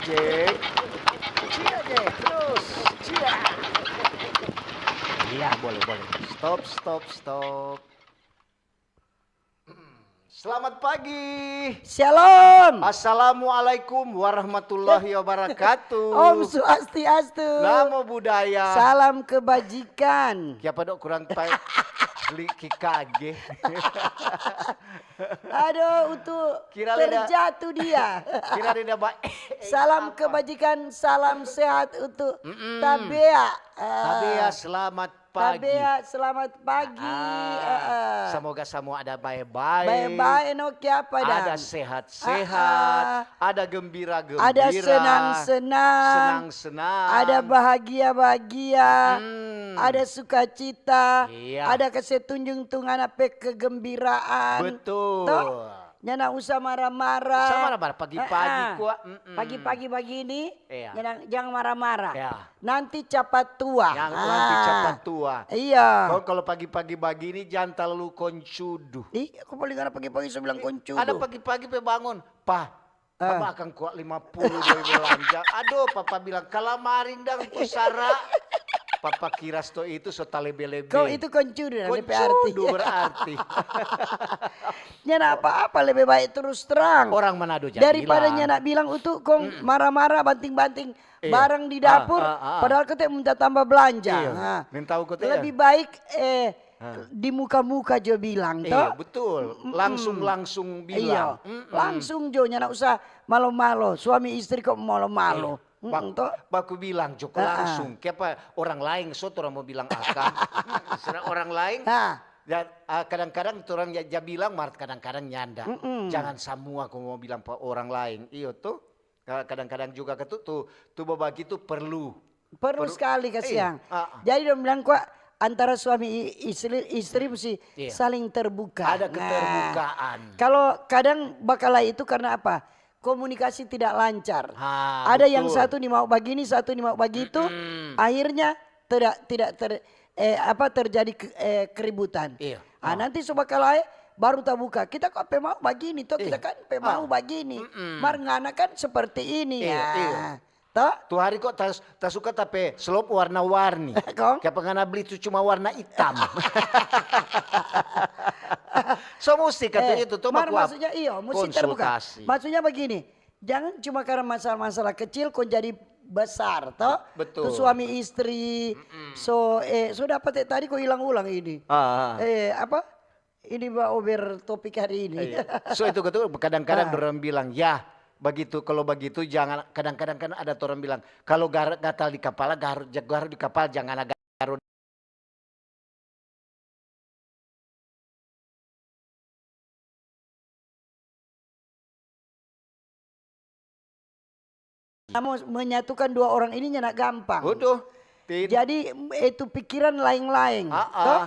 Jack. Cia Jack, terus. Cia. Iya, boleh, boleh. Stop, stop, stop. Selamat pagi. Shalom. Assalamualaikum warahmatullahi wabarakatuh. Om Swastiastu. Namo Buddhaya. Salam kebajikan. Siapa dok kurang tahu? Beli kikage. Aduh, untuk Kira leda- terjatuh dia. Kira dia baik. Salam kebajikan, salam sehat untuk Tabea. Tabea selamat pagi. Tabea selamat pagi. Semoga semua ada baik-baik. Baik-baik no apa dan? Ada sehat-sehat, ada gembira-gembira, Ada senang-senang, senang-senang, ada bahagia-bahagia, ada sukacita, Iya. ada kesetunjung-tungan apa kegembiraan. betul. Toh? Nyana usah marah-marah. Sama apa pagi-pagi kuat. Pagi-pagi begini, Iya. jangan marah-marah. Iya. Nanti cepat tua. Yang nanti cepat tua. Iya. Kalau pagi-pagi begini jangan terlalu koncudu. Aku paling ada pagi-pagi saya bilang koncudo. Ada pagi-pagi bangun, Papa akan kuat 50 dari belanja. Aduh, Papa bilang kalamaring dang pusara. Papa kira sto itu so talebe-lebe. Kau itu koncudo dan DP arti. Koncudu berarti. Nyana apa-apa lebih baik terus terang. Orang Manado jadi Daripada bilang. nyana bilang untuk kong marah-marah banting-banting Iya. barang di dapur. Ah. Padahal kita minta tambah belanja. Iya. Nah, Minta aku teh. lebih baik di muka-muka jo bilang Iya, toh. betul. Langsung Iya, bilang. langsung jo nyana usah malo-malo. Suami istri kok malo-malo. Toh. Baku bilang Joko langsung. Kenapa orang lain orang mau bilang akan. Sedang orang lain. Nah, Ya, kadang-kadang orang ya bilang, kadang-kadang nyanda. Jangan semua aku mau bilang orang lain. Iyo tuh, kadang-kadang juga tuh berbagi itu perlu. perlu sekali kasihan. Iya. Jadi dia bilang kok antara suami istri mesti Iya. saling terbuka. Ada Nah, keterbukaan. kalau kadang bakalah itu karena apa? Komunikasi tidak lancar. Ada Betul. yang satu nih mau begini, satu nih mau begitu. Akhirnya tidak terjadi keributan. Iya. Nanti sobat kalah baru terbuka. Kita kok mau begini, toh kita kan mau begini. Marngana kan seperti ini Iya, ya. iya. Toh? Tuh hari kok tak suka tapi selop warna-warni. Kong? Kayak pengana beli itu cuma warna hitam. So mesti katanya itu tuh maksudnya iya, mesti terbuka. konsultasi. Maksudnya begini, jangan cuma karena masalah-masalah kecil kok jadi besar, toh. Betul. Tuh suami istri, so dapat tadi kok hilang-ulang ini. Apa? Ini Mbak Ober topik hari ini. Iya. So itu kadang-kadang orang bilang ya begitu, kalau begitu jangan, kadang-kadang kan ada orang bilang kalau gatal di kepala garuk di kapal jangan agak garuk. Kamu menyatukan dua orang ini nyenak gampang. Waduh. Jadi itu pikiran lain-lain. Toh?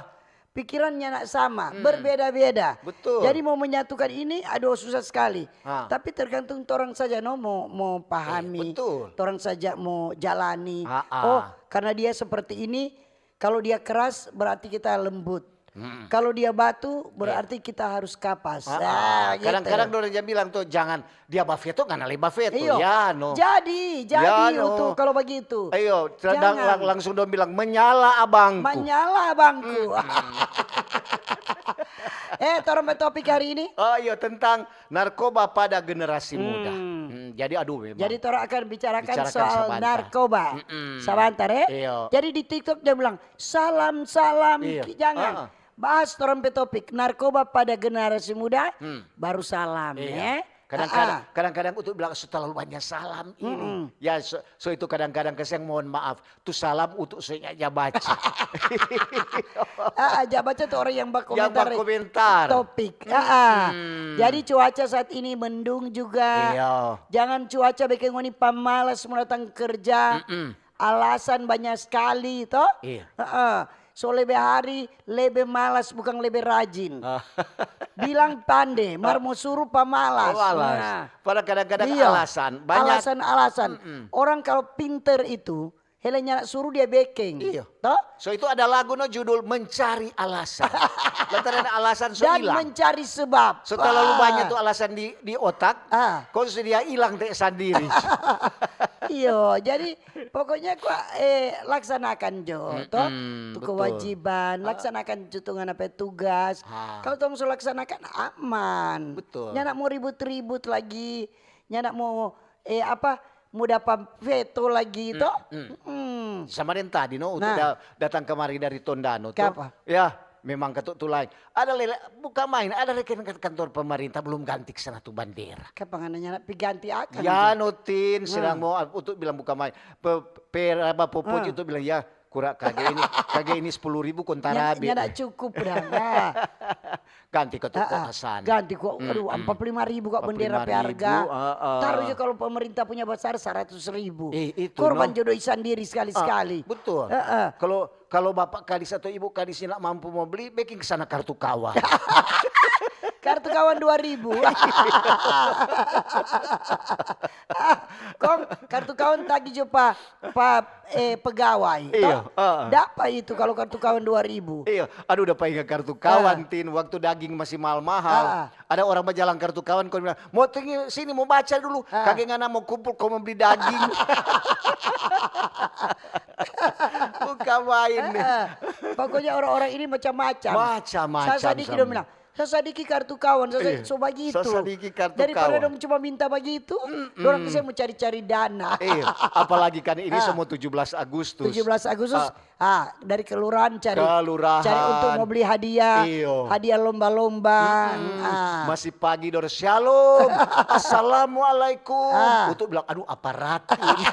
Pikirannya nak sama, berbeda-beda. Betul. Jadi mau menyatukan ini aduh susah sekali. Tapi tergantung orang saja no mau pahami. betul. Orang saja mau jalani. Ah. Oh, karena dia seperti ini, kalau dia keras berarti kita lembut. Kalau dia batu berarti kita harus kapas. Gitu. Kadang-kadang orang yang bilang tuh jangan dia bafeto kan ale bafeto Iyo. ya no. Jadi Ya, no. untuk kalau begitu. Ayo, Jangan. langsung dong bilang menyala abangku. Menyala bangku. Torong topik hari ini. Oh iya, tentang narkoba pada generasi muda. Jadi aduh memang. Jadi Tora akan bicarakan Bicarakan soal sebentar. narkoba. Sebentar ya. Iya. Jadi di TikTok dia bilang salam. Iya. Jangan. Bahas Tora topik narkoba pada generasi muda. Baru salam Iya. ya. Kadang-kadang untuk bilang terlalu banyak salam ini. Ya so itu kadang-kadang keseng mohon maaf. Tuh salam untuk saya aja baca. Aja baca tuh orang yang Yang berkomentar berkomentar. topik. Jadi cuaca saat ini mendung juga. Iya. Jangan cuaca bikin ngoni pamalas mau datang kerja. Alasan banyak sekali toh. Iya. So lebih hari lebih malas bukan lebih rajin. Bilang pandai, mau suruh pamalas. Malas. Nah, Pada kadang-kadang iya. alasan. Banyak. Alasan-alasan. Orang kalau pinter itu helanya suruh dia backing. Iya. Toh? So itu ada lagu no judul Mencari Alasan. Lantaran alasan so Dan hilang. mencari sebab. So terlalu banyak tuh alasan di otak, kok dia hilang teh sendiri. Iya, jadi pokoknya laksanakan Jo, toh tu betul. kewajiban, laksanakan jutungan apa tugas. Kalau tong so laksanakan aman. Betul. Nyanak mau ribut-ribut lagi, nyanak mau mau dapat veto lagi toh. Sama den tadi no, untuk Nah. datang kemari dari Tondano tuh. Kapa? Ya, memang ketuk tulai. Ada bukan main, ada rekan kantor pemerintah belum ganti ke sana tuh bandera. Kapan nyanak piganti akan. Ya nutin sedang mau untuk bilang bukan main. Popot itu bilang ya kurang kage ini 10.000 kontarabe. Nyanak cukup dah. Nah. Ganti ketuk kota sana. Ganti kok, aduh 45.000 kok bendera 45.000, harga. Taruh aja kalau pemerintah punya besar 100.000. Itu Korban no. jodoh sendiri sekali-sekali. Betul. Kalau bapak kadis atau ibu kadis tidak mampu mau beli, baking ke sana kartu kawan. Kartu kawan 2.000. Kong kartu kawan tagi jo pegawai. Iya, Dapat itu kalau kartu kawan 2.000. Iya, aduh udah pegang kartu kawan tin waktu daging masih mahal-mahal. Ada orang berjalan kartu kawan kau bilang, "Mau sini mau baca dulu." Kage ngana mau kumpul kau mau beli daging. Bukan main. Pokoknya orang-orang ini macam-macam. Macam-macam. Saya sedikit dong bilang, Sasadiki kartu kawan, so begitu. Sasadiki kartu Daripada kawan. dong cuma minta begitu, orang saya mau cari-cari dana. Iya, apalagi kan ini semua 17 Agustus. 17 Agustus, dari kelurahan cari Kelurahan. untuk mau beli hadiah, Iyo. hadiah lomba-lomba. Masih pagi dor shalom. Assalamualaikum. Untuk bilang aduh aparat ini.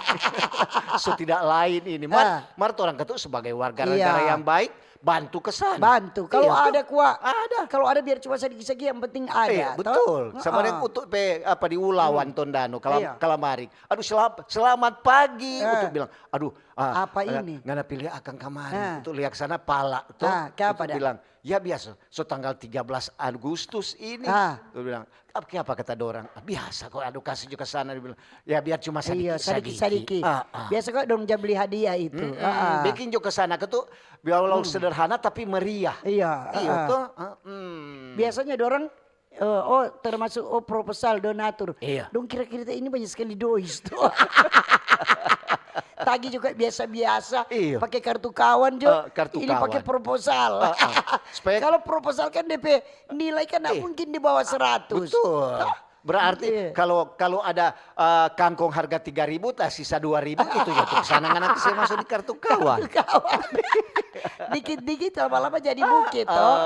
So tidak lain ini. Mar orang ketuk sebagai warga negara Iya. yang baik bantu ke sana. Bantu. Kalau Iya, ada kuah, ada. Kalau ada biar cuma sedikit-sedikit yang penting ada. Iya, betul. Sama dengan untuk di Ulawan Tondano Iya. Kalamari. Aduh selamat pagi untuk bilang aduh Apa ini? ngana pilih akan kamari untuk lihat sana pala tuh. Kenapa Untuk dah? bilang ya biasa so tanggal 13 Agustus ini. Tuh bilang apa kata dorang? Biasa kok aduh kasih juga sana dia bilang. Ya biar cuma Iya, sedikit. sedikit. Biasa kok dong beli hadiah itu. Bikin juga ke sana ketuk biarlah sederhana tapi meriah. Iya. Iya tuh. Biasanya dorang termasuk proposal donatur. Iya. Dong kira-kira ini banyak sekali dois tuh. Tagi juga biasa-biasa, Iya. pakai kartu kawan Jo. Kartu ini kawan. pakai proposal. Supaya- Kalau proposal kan DP nilai kan nggak mungkin di bawah 100. Betul. Berarti Iya. kalau ada kangkong harga 3.000, sisa 2.000 itu ya tuh sana anak saya masuk di kartu kawan. Kawan. Dikit-dikit lama-lama jadi bukit toh.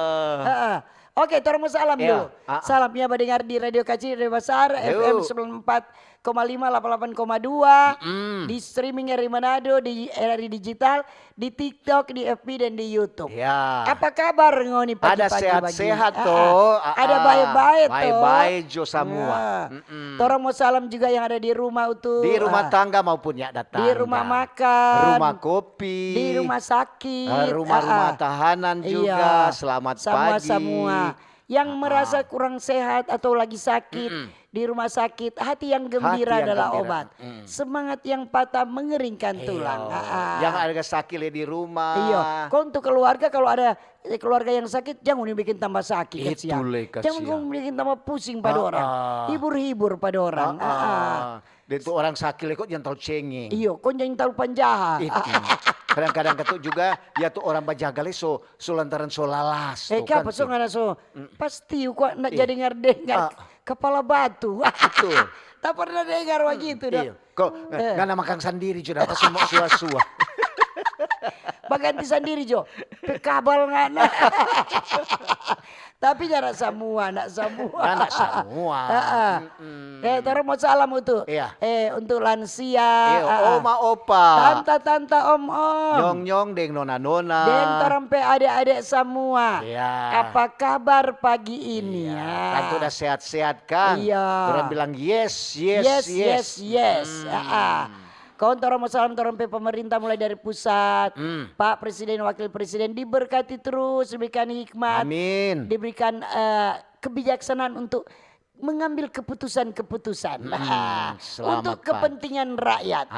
Oke, terima salam Iya. dulu. Salamnya mendengar di Radio Kacir Radio Besar FM 94,5 88,2 di streaming RRI Manado, di RRI Digital, di TikTok, di FB dan di YouTube. Ya. Apa kabar ngoni Ada pagi-pagi sehat-sehat begini? toh. Ada baik-baik toh. Baik-baik jo semua. Torang mau salam juga yang ada di rumah itu. Di rumah tangga maupun ya datang. Di rumah makan. Rumah kopi. Di rumah sakit. Rumah-rumah tahanan juga. Selamat pagi. Semua yang merasa kurang sehat atau lagi sakit di rumah sakit, hati yang gembira Hati yang adalah gembira. obat. Semangat yang patah mengeringkan tulang. Yang ada sakit di rumah. Iya, kau untuk keluarga kalau ada keluarga yang sakit jangan bikin tambah sakit Itu kasihan. le, kasihan. Jangan kau bikin tambah pusing pada orang. Hibur-hibur pada orang. Dan itu orang sakit kok jangan tahu cengeng. Iya, kau jangan tahu penjahat. Itu. Kadang-kadang ketuk juga ya tuh orang bajagale so lantaran so lalas. tuh Kapa kan, so tuh. ngana so pasti kok nak jadi dengar kepala batu. Betul. Tak pernah dengar begitu dah. Iya. Kok ngana makan sendiri sudah apa semua suah-suah. Baganti sendiri Jo. Pekabal ngana. Tapi jangan semua, nak semua. Anak semua. Terus mau salam untuk Iya. untuk lansia. Oma opa. Tante-tante om-om. Nyong-nyong deng nona-nona. Dan terempe adik-adik semua. Iya. Apa kabar pagi ini? Kan tuh udah sehat-sehat kan. Iya. Orang bilang yes. Kawan mau salam terempe pemerintah mulai dari pusat. Pak Presiden, Wakil Presiden diberkati terus, diberikan hikmat. Amin. Diberikan kebijaksanaan untuk mengambil keputusan-keputusan selamat untuk pagi. kepentingan rakyat.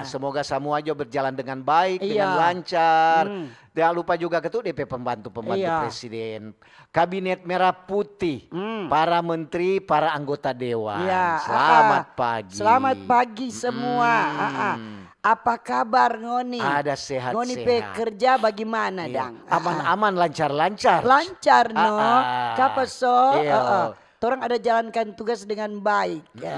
Semoga semua aja berjalan dengan baik, Iya. dengan lancar. Jangan lupa juga ketua DP pembantu-pembantu Iya. presiden, kabinet merah putih, para menteri, para anggota dewan. Iya, Selamat pagi. Selamat pagi semua. Apa kabar Ngoni? Ada sehat-sehat. Ngoni pe kerja bagaimana Iya. dang? Aman-aman, lancar-lancar. Lancar no. Kapa so? Iya. Torang ada jalankan tugas dengan baik. Ya.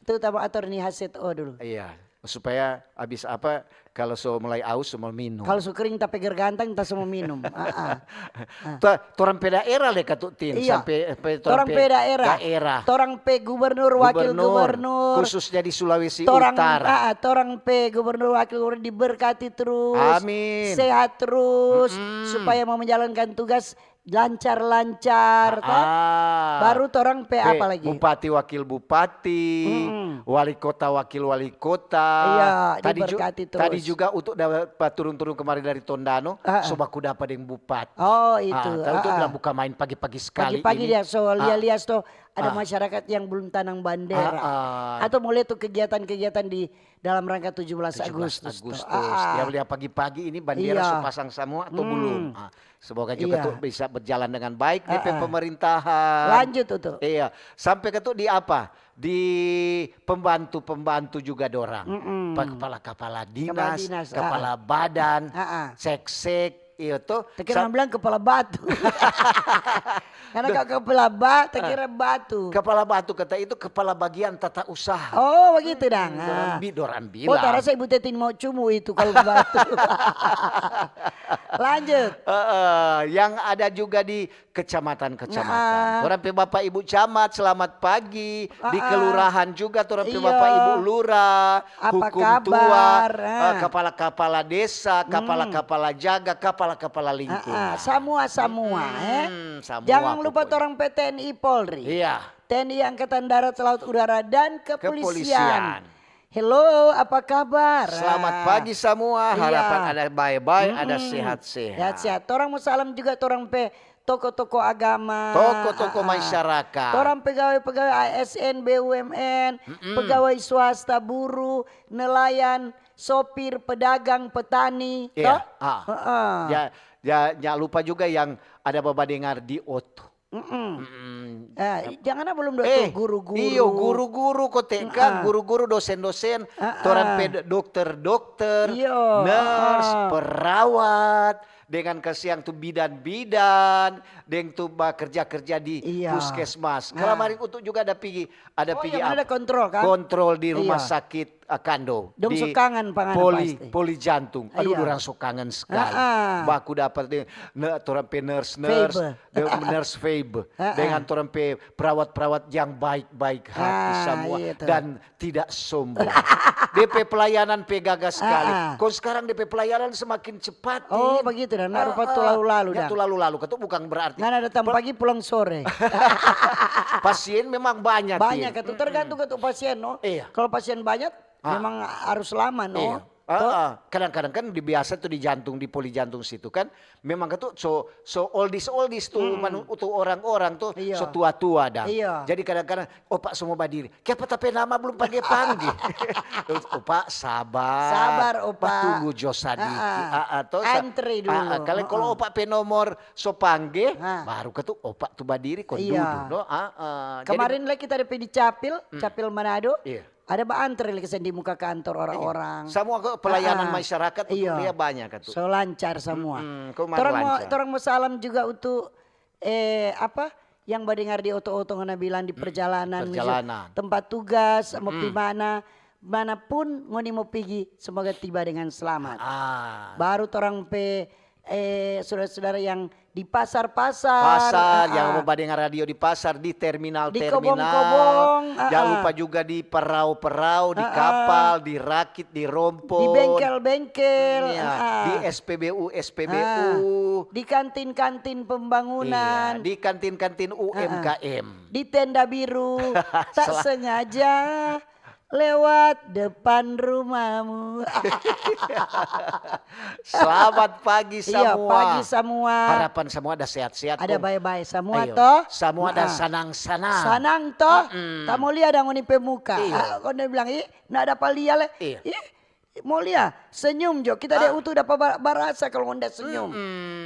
Itu tamu atur nih hasil dulu. Iya, supaya habis apa kalau so mulai aus semua minum. Kalau su kering tapi gergantang tak semua minum. Torang pe daerah le katutin Iya. sampai Torang pe daerah. Torang pe gubernur, wakil gubernur. Khususnya di Sulawesi Torang, Utara. torang pe gubernur, wakil gubernur diberkati terus. Amin. Sehat terus. Supaya mau menjalankan tugas lancar-lancar. Baru torang pe apa lagi? Bupati, wakil bupati, wali kota, wakil wali kota. Iya, tadi diberkati terus. Tadi juga untuk dapat turun-turun kemarin dari Tondano, sobaku dapat yang bupati. Oh itu. Itu bilang buka main pagi-pagi sekali. Pagi-pagi ini. dia so lihat tuh ada masyarakat yang belum tanam bandera. Atau mulai tuh kegiatan-kegiatan di dalam rangka 17 Agustus. Dia lihat pagi-pagi ini bandera Iya. so pasang semua atau belum. Semoga juga Iya. tuh bisa berjalan dengan baik DP pemerintahan. Lanjut tuh. Iya, sampai ke tuh di apa? Di pembantu-pembantu juga dorang. Kepala dinas, kepala badan, sek-sek, itu. Terkira bilang kepala batu. Karena kalau kepala batu, terkira batu. Kepala batu kata itu kepala bagian tata usaha. Oh begitu dang. Dorang bilang. Oh tak rasa Ibu Tetin mau cumu itu kalau batu. Lanjut. Yang ada juga di kecamatan-kecamatan. Orang pe Bapak Ibu Camat selamat pagi. Di kelurahan juga orang pe Bapak Ibu Lurah, Apa hukum kabar? tua, kepala-kepala desa, kepala-kepala jaga, kepala-kepala lingkungan. Semua. Semua, Jangan lupa pokoknya. orang PTNI Polri. Iya. TNI Angkatan Darat, Laut, Udara, dan Kepolisian. Hello, apa kabar? Selamat pagi semua. Harapan ada baik-baik, ada sehat-sehat. Sehat. Orang mau salam juga orang pe toko-toko agama. Toko-toko masyarakat. Orang pegawai-pegawai ASN, BUMN, pegawai swasta, buruh, nelayan, sopir, pedagang, petani. Iya. Toh? Jangan lupa juga yang ada Bapak dengar di Oto. Jangan belum tuh guru-guru. Iya, guru-guru koteka, guru-guru, dosen-dosen, orang dokter-dokter, nurse, perawat, dengan kesiang tuh bidan-bidan, dengan tuh kerja-kerja di puskesmas. Kalau kemarin untuk juga ada pergi ada kontrol kan? kontrol di rumah sakit Kando. Dong di sukangan pasti. poli jantung. Aduh, orang sukangan sekali. Baku dapat nurse Fabe dengan orang perawat-perawat yang baik-baik hati semua dan tidak sombong. DP pelayanan gagas sekali. Kok sekarang DP pelayanan semakin cepat. Oh begitu dah, nak rupa tuh lalu-lalu dah. Itu lalu-lalu, itu bukan berarti. Nggak datang pagi pulang sore. Pasien memang banyak. Banyak itu tergantung ke pasien no. Iya. Kalau pasien banyak memang harus lama no. Iya. Kadang-kadang kan biasa tuh di jantung, di poli jantung situ kan memang itu so oldies tuh untuk orang-orang tuh so tua-tua dah. Iya. Jadi kadang-kadang Pak semua berdiri. Kenapa tapi nama belum panggil. Pak sabar. Opak. Tunggu jo sadiki. Antri dulu. Kalau Opak nomor so panggil baru ketu Opak tuh berdiri kon duduk no. Kemarin lagi kita ada di Capil Manado. Iya. Ada antri lagi di muka kantor orang-orang. Semua pelayanan masyarakat untuk dia banyak kan. So lancar semua. Lancar. Mau salam juga untuk yang mendengar di oto-oto ngana bilang di perjalanan. Tempat tugas mau di manapun ngoni mau pergi semoga tiba dengan selamat. Baru orang saudara-saudara yang di pasar-pasar. Yang mau dengar radio di pasar, di terminal-terminal. Di kobong-kobong. Jangan lupa juga di perau-perau, di kapal, di rakit, di rompon. Di bengkel-bengkel. Di SPBU. Di kantin-kantin pembangunan. Di kantin-kantin UMKM. Di tenda biru. Tak sengaja lewat depan rumahmu. Selamat pagi semua. Iya, pagi semua. Harapan semua ada sehat-sehat. Ada baik-baik semua Ayo, toh. semua ada sanang-sanang. Sanang toh. Tamu lihat ada ngoni pemuka. Iya. Kau dia bilang, nak dapat lihat le. Iya. Mau lihat senyum jo. Kita dia utuh dapat barasa kalau ngonda senyum.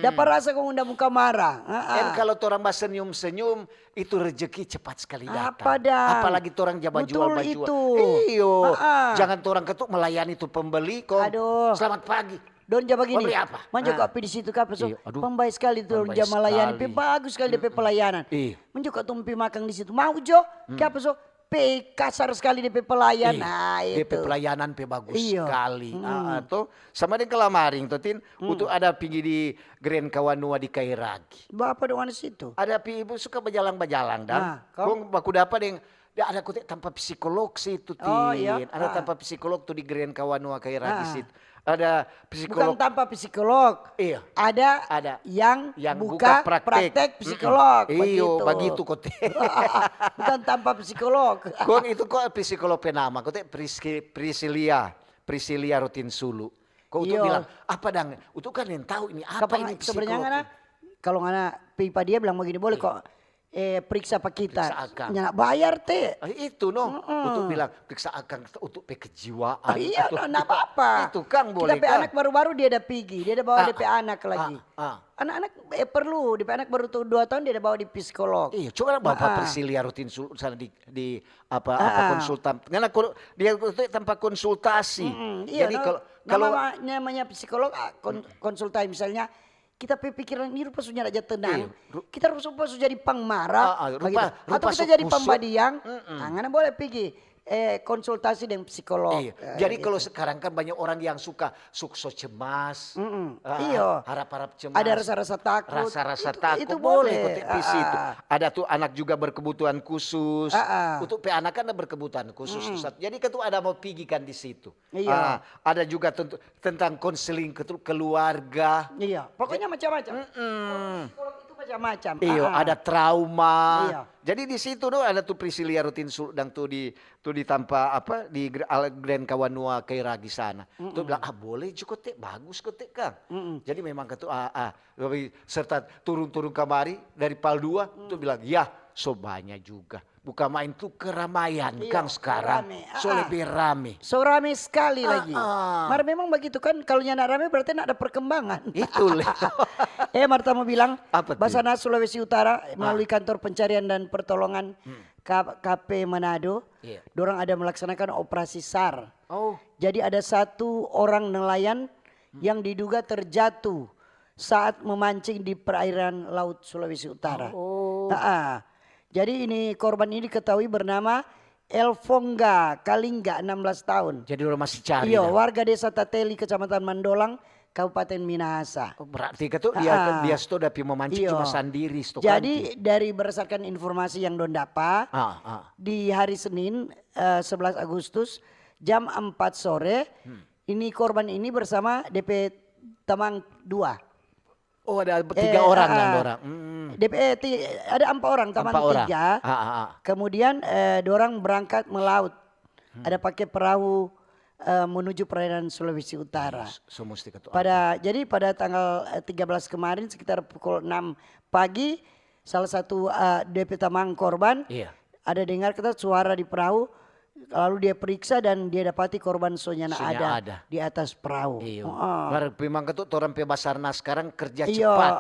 Dapat rasa kalau ngonda muka marah. Dan kalau orang senyum-senyum itu rezeki cepat sekali datang. Apa dah? Apalagi orang jabat Betul jual baju. itu. Iyo. Jangan orang ketuk melayani itu pembeli kok. Aduh. Selamat pagi. Don jawab begini. Membeli apa? Manjo kopi di situ kape so. Iya, aduh. Pembaik sekali tuh Pembaik jam melayani. sekali. Bagus sekali DP pelayanan. Iya. Manjo kok tumpi makan di situ. Mau jo? Kape so. Kasar sekali DP pelayan. Nah itu. DP pelayanan bagus Iya. sekali. Tuh sama dengan kelamaring tuh tin. Untuk ada pergi di Grand Kawanua di Kairagi. Bapak doang di situ. Ada ibu suka berjalang-berjalang dan kau? kong baku dapat yang ada kutek tanpa psikolog sih itu tin. Oh, iya? Ada tanpa psikolog tuh di Grand Kawanua Kairagi situ. Ada psikolog. Bukan tanpa psikolog. Iya. Ada yang buka buka praktek. praktek psikolog. Iyo, begitu kote. Bukan tanpa psikolog. Kong itu kok psikolog penama, kote Priscilia Rutin Sulu. Kok untuk Iyo. bilang apa dang? Untuk kan yang tahu ini apa Kapan ini sebenarnya psikolog. ngana kalau ngana pipa dia bilang begini boleh kok periksa pak kita. Periksa akang. Nyana bayar teh. Itu no, untuk bilang periksa akan untuk kejiwaan. Iya, Atau- enggak apa-apa. Itu Kang boleh Kita pe Kang. anak baru-baru dia ada pergi, dia ada bawa DP anak lagi. ah. Anak-anak perlu, DP anak baru tuh 2 tahun dia ada bawa di psikolog. Iya, coba Bapak Priscilia Rutin Sulu sana di apa konsultan. Karena dia itu tanpa konsultasi. Iya, Jadi kalau namanya psikolog konsultasi misalnya kita pikiran ini rupa sudah aja tenang. Iya, Kita rupa sudah jadi pangmarah. rupa Atau kita jadi pembadiang. Ngana boleh pergi konsultasi dengan psikolog. Iya. Jadi kalau sekarang kan banyak orang yang suka cemas, Iya. harap-harap cemas, Ada rasa-rasa takut. rasa-rasa takut. Itu boleh boleh. kotek di situ. Ada tuh anak juga berkebutuhan khusus. Untuk anak kan ada berkebutuhan khusus. Jadi ketua ada mau pergi kan di situ. Iya. Ada juga tentang konseling keluarga. Iya, pokoknya macam-macam. Psikolog itu macam-macam. Iya, ada trauma. Iya. Jadi di situ tuh ada tuh Priscilia Rutin Sudang tuh di tanpa apa di Grand Kawanua Kairagi sana. Tuh bilang boleh cukup teh bagus kok teh Kang. Jadi memang ketua serta turun-turun kamari dari Pal 2 tuh bilang ya sobanya juga. Bukan main tuh keramaian Iya, Kang sekarang. rame. So lebih rame. So rame sekali lagi. Mar memang begitu kan kalau nyana rame berarti ada perkembangan. Itu lah. Marta mau bilang Apa tuh? Basarnas Sulawesi Utara melalui kantor pencarian dan pertolongan KP Manado, Iya. dorang ada melaksanakan operasi SAR. Oh, Jadi ada 1 orang nelayan yang diduga terjatuh saat memancing di perairan Laut Sulawesi Utara. Jadi ini korban ini diketahui bernama Elfonga Kalingga 16 tahun. jadi orang masih cari. Iya, dah. warga desa Tateli Kecamatan Mandolang, Kabupaten Minahasa. Oh, berarti ketua dia sudah memancing Iya. cuma sendiri stok Jadi dari berdasarkan informasi yang don dapat, di hari Senin 11 Agustus jam 4 sore, ini korban ini bersama DP Tamang 2. Oh ada 3 orang dan orang. DP ada 4 orang, Tamang 3. Kemudian dorang berangkat melaut. Ada pakai perahu menuju perairan Sulawesi Utara. So mesti ketua. Jadi pada tanggal 13 kemarin sekitar pukul 6 pagi salah satu DP Tamang korban Iya. ada dengar kata suara di perahu, lalu dia periksa dan dia dapati korban sonya ada di atas perahu. Iya. Memang ketua orang pe Basarnas sekarang kerja Iya, cepat.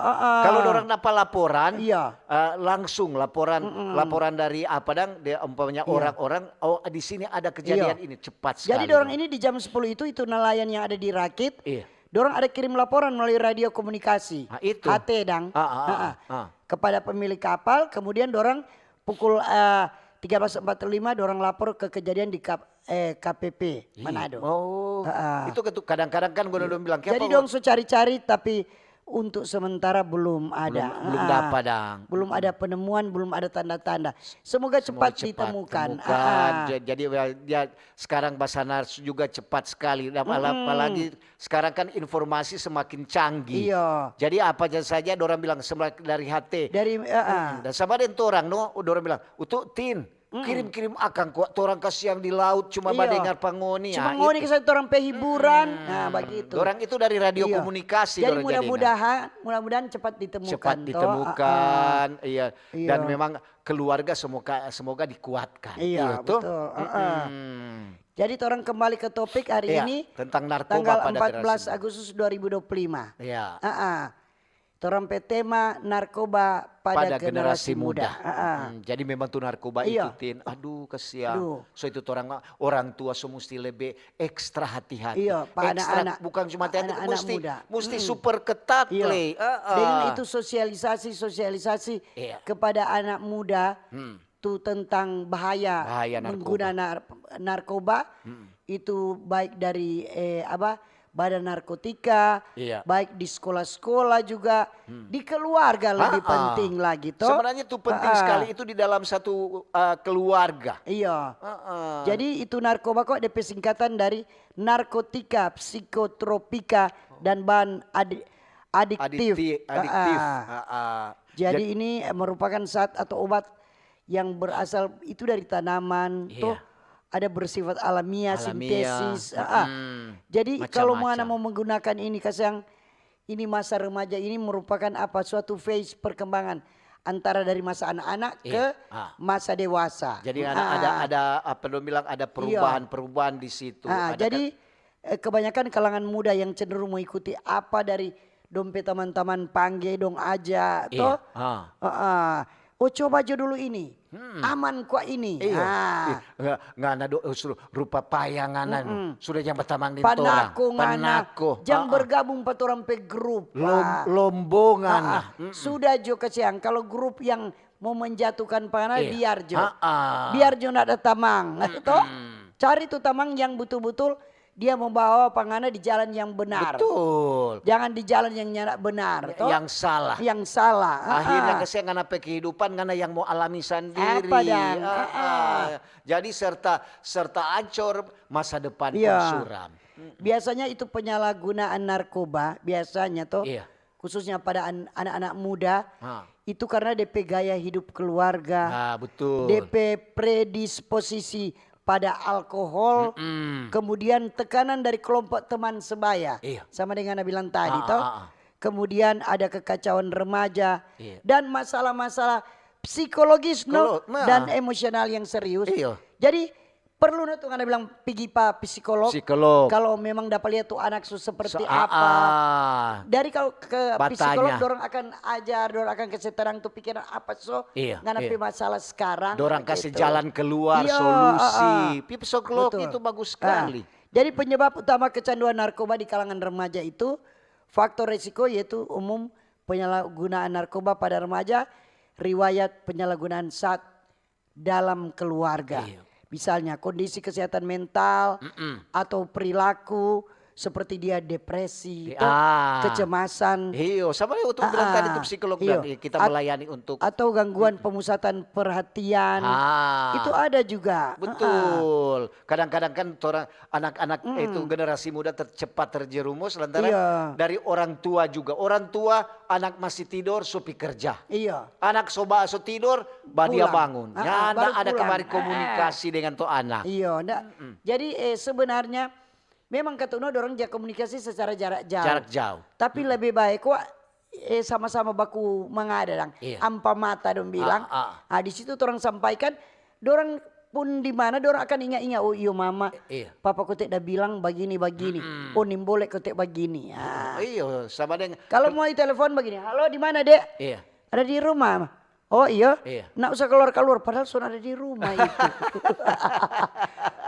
Kalau orang dapat laporan, Iya. langsung laporan dari apa dang dia umpamanya orang-orang di sini ada kejadian Iya. ini cepat sekali. Jadi dorang ini di jam 10 itu nelayan yang ada di Rakit. Iya. Dorang ada kirim laporan melalui radio komunikasi. Itu. HT dang. Kepada pemilik kapal, kemudian dorang pukul 13.45 dorang lapor ke kejadian di KPP Manado. Oh, itu kadang-kadang kan gue udah bilang. Jadi dong so cari-cari tapi untuk sementara belum ada. Belum dapat dang. Belum ada penemuan, belum ada tanda-tanda. Semoga cepat ditemukan. Jadi dia sekarang Basarnas juga cepat sekali. Apalagi sekarang kan informasi semakin canggih. Iya. Jadi apa saja orang bilang dari HT. Dari Dan sama dengan orang orang bilang, untuk tin kirim-kirim akang kok orang kasih yang di laut cuma badengar pangoni. Cuma ngoni kesan orang hiburan. Nah, begitu. Orang itu dari radio komunikasi. Jadi mudah-mudahan cepat ditemukan. Cepat ditemukan, iya. Dan memang keluarga semoga dikuatkan. Iya, betul. Jadi orang kembali ke topik hari ini tentang narkoba tanggal pada 14 Agustus 2025. Iya. Orang tema narkoba pada generasi muda. Jadi memang tuh narkoba itu Tin, aduh kesian. So itu orang tua mesti lebih ekstra hati-hati. Iya, Pak anak-anak. Bukan cuma anak-anak muda. Mesti super ketat. Dengan itu sosialisasi kepada anak muda tuh tentang bahaya menggunakan narkoba itu baik dari badan narkotika, baik di sekolah-sekolah juga, di keluarga lebih penting lagi. Sebenarnya itu penting sekali itu di dalam satu keluarga. Iya. Jadi itu narkoba kok ada singkatan dari narkotika, psikotropika dan bahan adiktif. Jadi ini merupakan zat atau obat yang berasal itu dari tanaman, ada bersifat alamiah. Sintesis. Jadi kalau mau menggunakan ini, kasang ini masa remaja ini merupakan suatu phase perkembangan antara dari masa anak-anak ke masa dewasa. Jadi ada ada perubahan-perubahan di situ. Jadi kebanyakan kalangan muda yang cenderung mengikuti apa dari dompet teman-teman panggil dong aja toh. Coba aja dulu ini. Aman kok ini. Nggak ada rupa payanganan. Sudah yang pertama di Panako. Jang bergabung orang pe grup. Lombongan. Sudah jo kesiang. Kalau grup yang mau menjatuhkan panah biar jo. Biar jo nak ada tamang. Cari tuh tamang yang betul-betul dia membawa pangana di jalan yang benar. Betul. Jangan di jalan yang nyarak benar. Yang salah. Yang salah. Akhirnya kesian karena kehidupan karena yang mau alami sendiri. Jadi serta ancur masa depan suram. Biasanya itu penyalahgunaan narkoba biasanya khususnya pada anak-anak muda itu karena DP gaya hidup keluarga. Betul. DP predisposisi pada alkohol, kemudian tekanan dari kelompok teman sebaya, sama dengan Anda bilang tadi, kemudian ada kekacauan remaja dan masalah-masalah psikologis dan emosional yang serius. Jadi perlu tuh Anda bilang pergi pak psikolog. Kalau memang dapat lihat tuh anak seperti apa. Dari kalau ke psikolog dorang akan ajar, dorang akan kasih terang tuh pikiran apa nganapi masalah sekarang. Dorang kasih jalan keluar, solusi. Psikolog itu bagus sekali. Jadi penyebab utama kecanduan narkoba di kalangan remaja itu faktor resiko yaitu umum penyalahgunaan narkoba pada remaja, riwayat penyalahgunaan zat dalam keluarga. Misalnya kondisi kesehatan mental atau perilaku seperti dia depresi, kecemasan. Sama untuk bilang tadi itu psikolog dan kita melayani untuk. Atau gangguan pemusatan perhatian. Itu ada juga. Betul. Kadang-kadang kan orang anak-anak itu generasi muda cepat terjerumus lantaran dari orang tua juga. Orang tua anak masih tidur supi kerja. Anak soba tidur dia bangun. Ada kemarin komunikasi dengan tuh anak. Jadi sebenarnya memang ketemu orang jaga komunikasi secara jarak jauh. Tapi lebih baik kok sama-sama baku mengadang. Ampa mata dong bilang. Di situ orang sampaikan, dorang pun di mana dorang akan ingat-ingat. Oh iya mama, papa kotek dah bilang begini. Oh nimbolek kotek begini. Sama dengan. Kalau mau telepon begini, halo di mana dek? Ada di rumah. Oh iya? Nak usah keluar-keluar padahal sudah ada di rumah itu.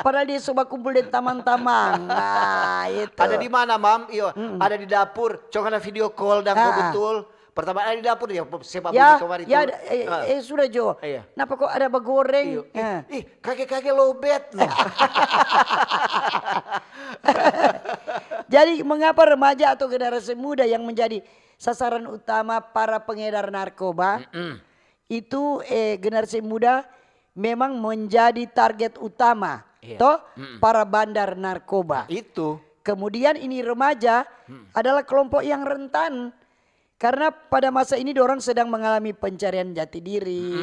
Padahal dia coba kumpul di taman-taman. Nah, itu. Ada di mana, Mam? Ada di dapur. Coba ada video call dan betul. Pertama ada di dapur ya, sepak bola kemarin itu. Sudah Jo. Kenapa kok ada bagoreng? Kakek-kakek lobet. Jadi mengapa remaja atau generasi muda yang menjadi sasaran utama para pengedar narkoba? Itu generasi muda memang menjadi target utama para bandar narkoba. Itu. Kemudian ini remaja adalah kelompok yang rentan karena pada masa ini dorang sedang mengalami pencarian jati diri,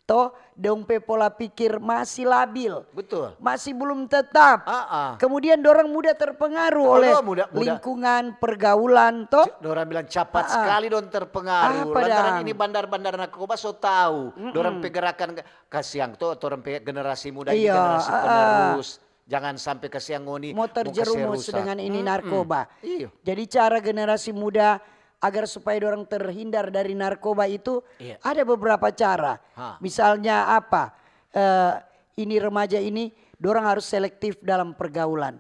Toh dong pe pola pikir masih labil. Betul. Masih belum tetap. Kemudian dorang mudah terpengaruh oleh lingkungan, pergaulan toh. Dorang bilang cepat sekali dong terpengaruh. Lantaran ini bandar-bandar narkoba so tahu. Dorang pergerakan kasiang toh, dorang generasi muda ini generasi penerus. Jangan sampai kasiang ngoni mau terjerumus dengan ini narkoba. Jadi cara generasi muda agar supaya orang terhindar dari narkoba itu ada beberapa cara. Misalnya apa? Ini remaja ini dorang harus selektif dalam pergaulan.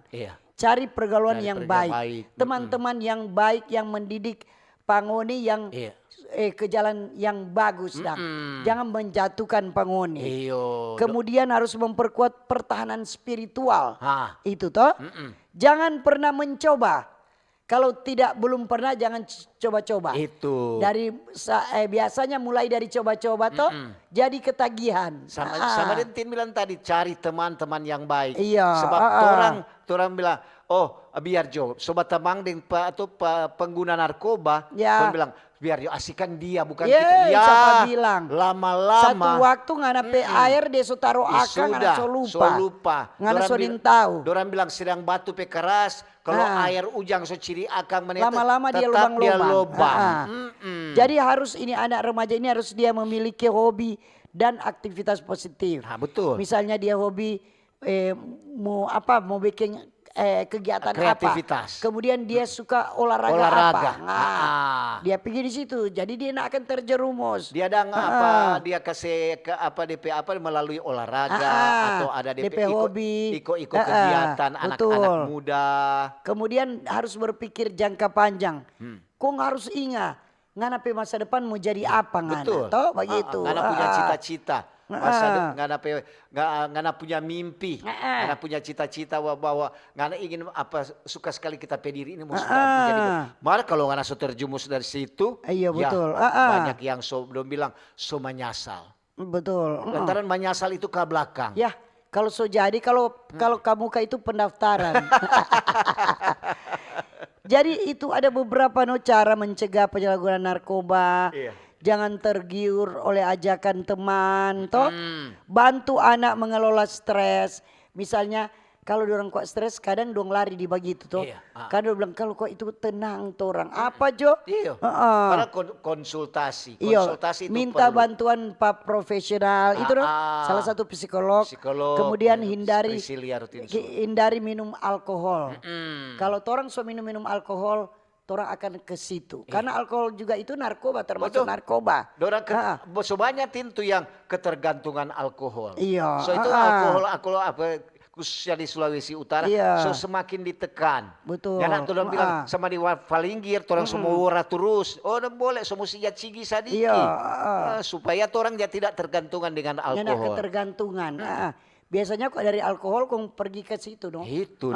Cari pergaulan yang baik. Teman-teman yang baik yang mendidik pangoni yang ke jalan yang bagus. Jangan menjatuhkan pangoni. Kemudian harus memperkuat pertahanan spiritual. Itu toh. Jangan pernah mencoba. Kalau belum pernah jangan coba-coba. Itu. Dari biasanya mulai dari coba-coba toh jadi ketagihan. Sama Dentin bilang tadi cari teman-teman yang baik. Sebab orang bilang, oh biar Jo, sobat tamang dengan pengguna narkoba, orang bilang biar yo asikan dia bukan kita. Siapa bilang? Lama-lama. Satu waktu ngana pe air dia so taruh akang ngana so lupa. Ngana so tahu. Dorang bilang sedang batu pe keras. Kalau air ujang so ciri akang menetes. Lama-lama dia lubang-lubang. Jadi harus ini anak remaja ini harus dia memiliki hobi dan aktivitas positif. Betul. Misalnya dia hobi mau bikin kegiatan kreativitas. Apa. Kemudian dia suka olahraga apa. Dia pergi di situ. Jadi dia nak akan terjerumus. Dia ada dia kasih DP melalui olahraga atau ada DP hobi. Ikut kegiatan anak-anak muda. Kemudian harus berpikir jangka panjang. Kong harus ingat ngana pe masa depan mau jadi apa ngana. Betul. Toh begitu. Ngana punya cita-cita. Ngana punya mimpi, ngana punya cita-cita bahwa ngana ingin suka sekali kita pediri ini mau menjadi. Malah kalau ngana so terjumus dari situ, betul. Banyak yang belum bilang so menyasal. Betul. Lantaran menyasal itu ke belakang. Ya, kalau so jadi kalau kamu itu pendaftaran. Jadi itu ada beberapa cara mencegah penyalahgunaan narkoba. Jangan tergiur oleh ajakan teman, toh. Bantu anak mengelola stres. Misalnya kalau orang kok stres kadang dong lari di begitu toh. Kadang bilang kalau kok itu tenang tuh orang. Apa Jo? Karena konsultasi. Konsultasi itu minta bantuan Pak profesional. Itu dong salah satu psikolog. Kemudian hindari minum alkohol. Kalau orang so minum alkohol, orang akan ke situ. Karena alkohol juga itu narkoba, termasuk narkoba. So banyak itu yang ketergantungan alkohol. So itu alkohol khususnya di Sulawesi Utara, so semakin ditekan. Betul. Karena orang bilang sama di Falinggir, orang semua ora terus. Oh, boleh, semua sijat sigi sadiki. Supaya orang tidak tergantungan dengan alkohol. Tidak ketergantungan. Biasanya kok dari alkohol kong pergi ke situ dong. Itu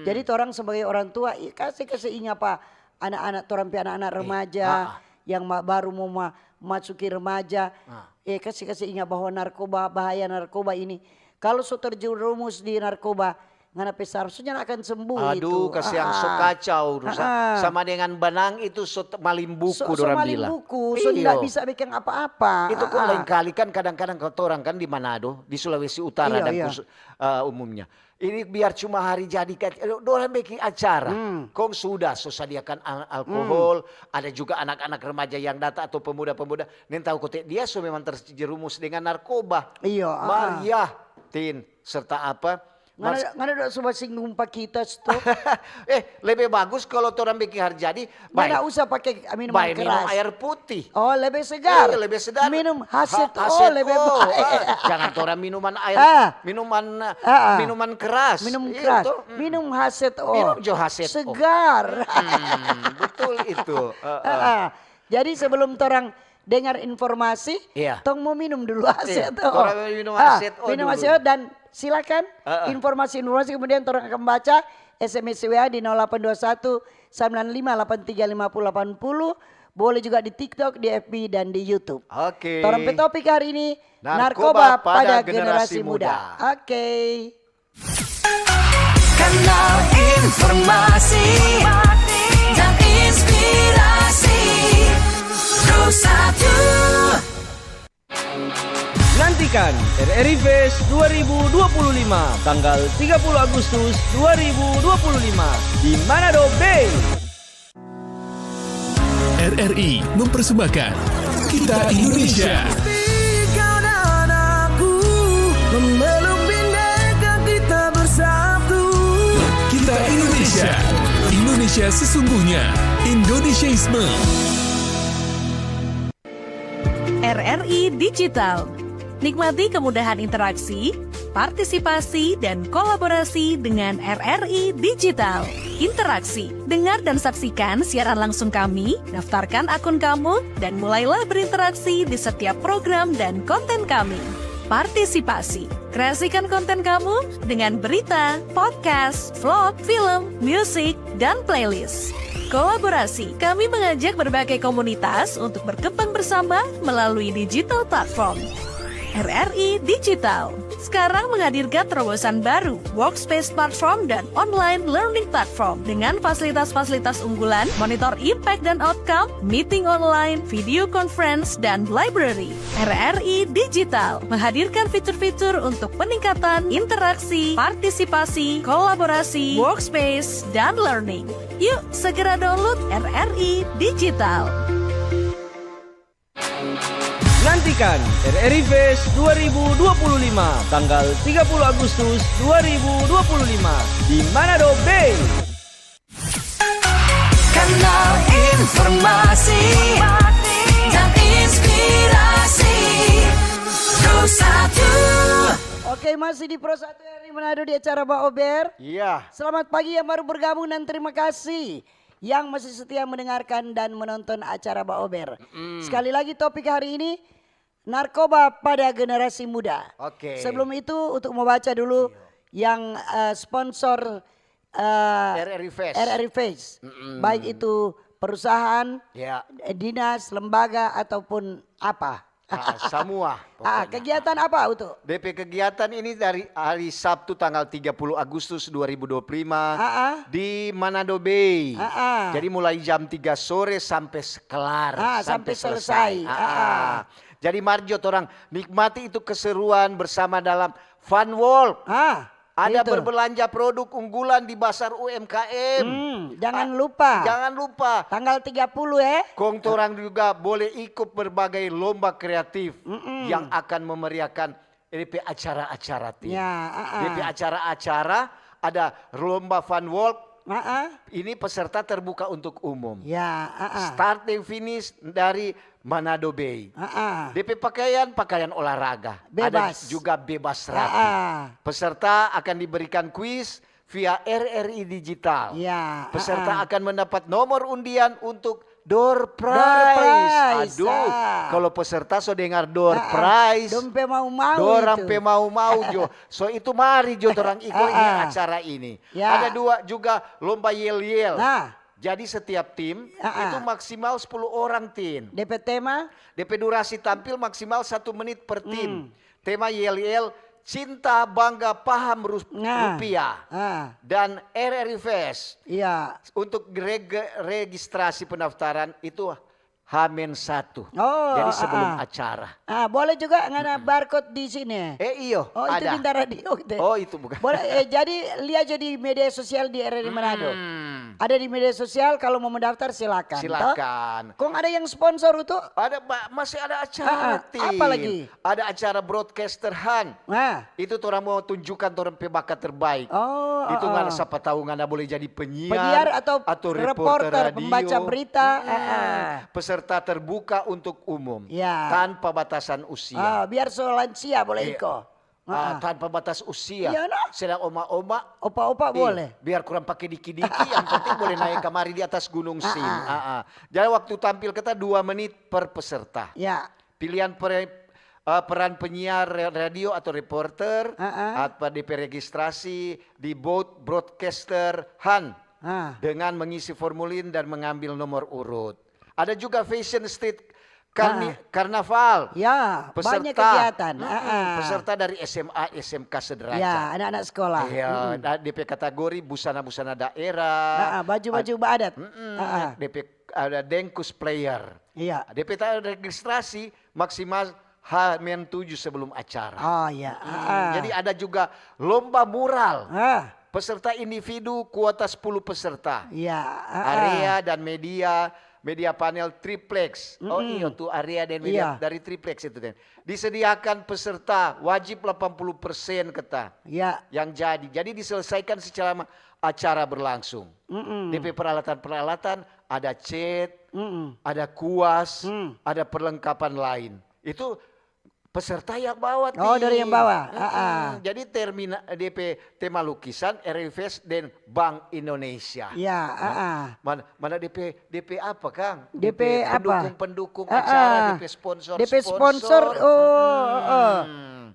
Jadi orang sebagai orang tua kasih ingat apa anak-anak remaja yang baru mau masuki remaja. Kasih ingat bahwa bahaya narkoba ini. Kalau so terjerumus di narkoba, ngana pesar seharusnya akan sembuh itu. Aduh, kasihan so kacau. Sama dengan benang itu so maling buku dorang bilang. So tidak bisa bikin apa-apa. Itu kok lain kali kan kadang-kadang orang kan di Manado, di Sulawesi Utara dan umumnya. Ini biar cuma hari jadi dorang bikin acara. Kong sudah sediakan alkohol, ada juga anak-anak remaja yang datang atau pemuda-pemuda. Nen tahu kok dia so memang terjerumus dengan narkoba. Maria, Tin, serta apa? Ngana udah coba singgung pak kita tuh. Lebih bagus kalau orang bikin hari jadi. Mana usah pakai minuman keras. Minum air putih. Oh lebih segar. Lebih sedap. Minum haset lebih baik. Jangan orang minuman air, minuman keras. Minum keras. Minum haset Minum jo haset segar. Betul itu. Jadi sebelum orang dengar informasi, tong mau minum dulu haset. Minum haset. Minum haset dan silakan informasi kemudian orang akan baca SMS WA di 0821 95 83 50 80. Boleh juga di TikTok, di FB dan di YouTube. Oke. Orang topik hari ini narkoba pada generasi muda. Oke. Kanal informasi dan inspirasi Pro 1. RRI Fest 2025 tanggal 30 Agustus 2025 di Manado Bay. RRI mempersembahkan Kita Indonesia. Kau dan aku memeluk bineka kita bersatu. Kita Indonesia. Indonesia sesungguhnya. Indonesiaisme. RRI Digital. Nikmati kemudahan interaksi, partisipasi, dan kolaborasi dengan RRI Digital. Interaksi, dengar dan saksikan siaran langsung kami, daftarkan akun kamu, dan mulailah berinteraksi di setiap program dan konten kami. Partisipasi, kreasikan konten kamu dengan berita, podcast, vlog, film, musik, dan playlist. Kolaborasi, kami mengajak berbagai komunitas untuk berkembang bersama melalui digital platform. RRI Digital sekarang menghadirkan terobosan baru, workspace platform dan online learning platform dengan fasilitas-fasilitas unggulan, monitor impact dan outcome, meeting online, video conference, dan library. RRI Digital menghadirkan fitur-fitur untuk peningkatan interaksi, partisipasi, kolaborasi, workspace, dan learning. Yuk segera download RRI Digital. Nantikan RRI Fest 2025 tanggal 30 Agustus 2025 di Manado Bay. Kanal informasi dan inspirasi Pro 1. Oke, masih di Pro 1 RRI Manado di acara Mbak Ober. Iya. Selamat pagi yang baru bergabung dan terima kasih yang masih setia mendengarkan dan menonton acara Mbak Ober. Sekali lagi topik hari ini, narkoba pada generasi muda. Oke. Sebelum itu untuk membaca dulu yang sponsor RRI Fest. RRI Fest. Baik itu perusahaan, Ya. dinas, lembaga ataupun apa. Semua. pokoknya. Kegiatan apa untuk? DP kegiatan ini dari hari Sabtu tanggal 30 Agustus 2025 di Manado Bay. Jadi mulai jam 3 sore sampai kelar. Sampai selesai. Jadi mari orang nikmati itu keseruan bersama dalam Fun World. Ada gitu. berbelanja produk unggulan di pasar UMKM. Jangan lupa. Jangan lupa. Tanggal 30 ya. Kong torang juga boleh ikut berbagai lomba kreatif yang akan memeriahkan DP acara-acara tim. DP acara-acara ada lomba Fun Walk. Ini peserta terbuka untuk umum. Start dan finish dari Manado Bay. DP pakaian olahraga. Bebas. Ada juga bebas rapi. Peserta akan diberikan kuis via RRI Digital. Peserta akan mendapat nomor undian untuk door prize. Aduh, kalau peserta so dengar door prize, Dompe mau-mau dorang itu. pe mau-mau Jo. So itu mari Jo orang ikut ini acara ini. Ada dua juga lomba yel-yel. Jadi setiap tim itu maksimal 10 orang tim. DP tema? DP durasi tampil maksimal 1 menit per tim. Tema yel-yel cinta bangga paham rupiah. Dan RRI Fest. Untuk registrasi pendaftaran itu H-1. Jadi sebelum acara. Boleh juga ngana barcode di sini. Iyo, Oh itu ada. Bintang Radio. Gitu. Oh itu bukan. Boleh, jadi lihat aja di media sosial di RRI Manado. Ada di media sosial, kalau mau mendaftar silakan. Silakan. Kok ada yang sponsor itu? Ada masih ada acara tim. Apa lagi? Ada acara broadcaster Han. Itu orang mau tunjukkan orang pebakat terbaik. Itu nggak siapa tahu nggak boleh jadi penyiar atau reporter, radio. pembaca berita. Peserta terbuka untuk umum. Tanpa batasan usia. Biar lansia boleh ikut. Tanpa batas usia. Iya, no? Sedang oma-oma. Opa-opa boleh. Biar kurang pakai diki-diki. Yang penting boleh naik kemari di atas gunung Sim. Jadi waktu tampil kita 2 menit per peserta. Pilihan peran penyiar radio atau reporter. Atau DP registrasi di broadcaster Han. Dengan mengisi formulir dan mengambil nomor urut. Ada juga Fashion Street Karnaval. Banyak kegiatan. Peserta dari SMA, SMK sederajat. Anak-anak sekolah. DP kategori busana-busana daerah. Baju-baju adat. DP ada Denkus player. DP registrasi maksimal H-7 sebelum acara. Oh ya. Jadi ada juga lomba mural. Peserta individu kuota 10 peserta. Ya. Area dan media panel triplex. Oh iya tuh area dan media dari triplex itu Den. Disediakan peserta wajib 80% kata. Ya. Yang jadi diselesaikan secara acara berlangsung. DP peralatan-peralatan ada cat, ada kuas, ada perlengkapan lain. Itu peserta yang bawa. Oh dari yang bawa. Jadi DP tema lukisan RFS dan Bank Indonesia. Ya. Mana DP apa Kang? DP apa? Pendukung acara, DP sponsor. DP sponsor.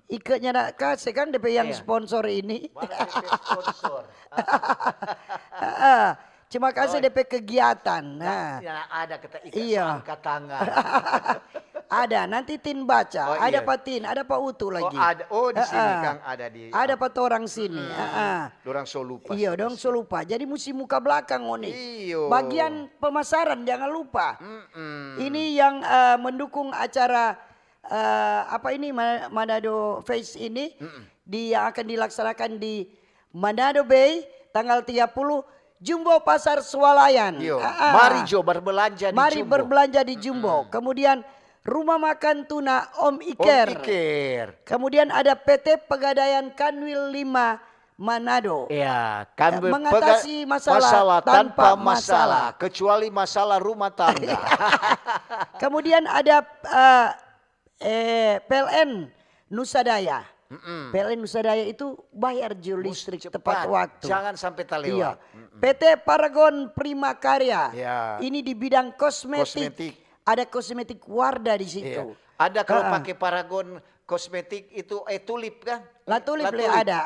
Ikatnya nak kasih kan DP yang sponsor ini. Mana DP sponsor? Cuma kasih DP kegiatan. Ya, ada kata ikat angkat tangan. Ada, nanti Tin baca. Ada Pak Tin, ada Pak Utu lagi. Di sini Kang ada di. Ada Pak orang sini. Dorang so lupa. Iya, dong so lupa. Jadi mesti muka belakang nih. Iyo. Bagian pemasaran jangan lupa. Ini yang mendukung acara apa ini Manado Face ini yang akan dilaksanakan di Manado Bay tanggal 30 Jumbo Pasar Swalayan. Mari Jo berbelanja di Jumbo. Mari berbelanja di Jumbo. Kemudian Rumah Makan Tuna Om Iker. Kemudian ada PT Pegadaian Kanwil 5 Manado. Ya, mengatasi masalah tanpa masalah. Kecuali masalah rumah tangga. Kemudian ada PLN Nusa Daya. PLN Nusa Daya itu bayar listrik tepat waktu. Jangan sampai terlewat. PT Paragon Prima Karya. Ya. Ini di bidang kosmetik. Ada kosmetik Wardah di situ. Ada kalau pakai Paragon kosmetik itu tulip kan? La tulip ada.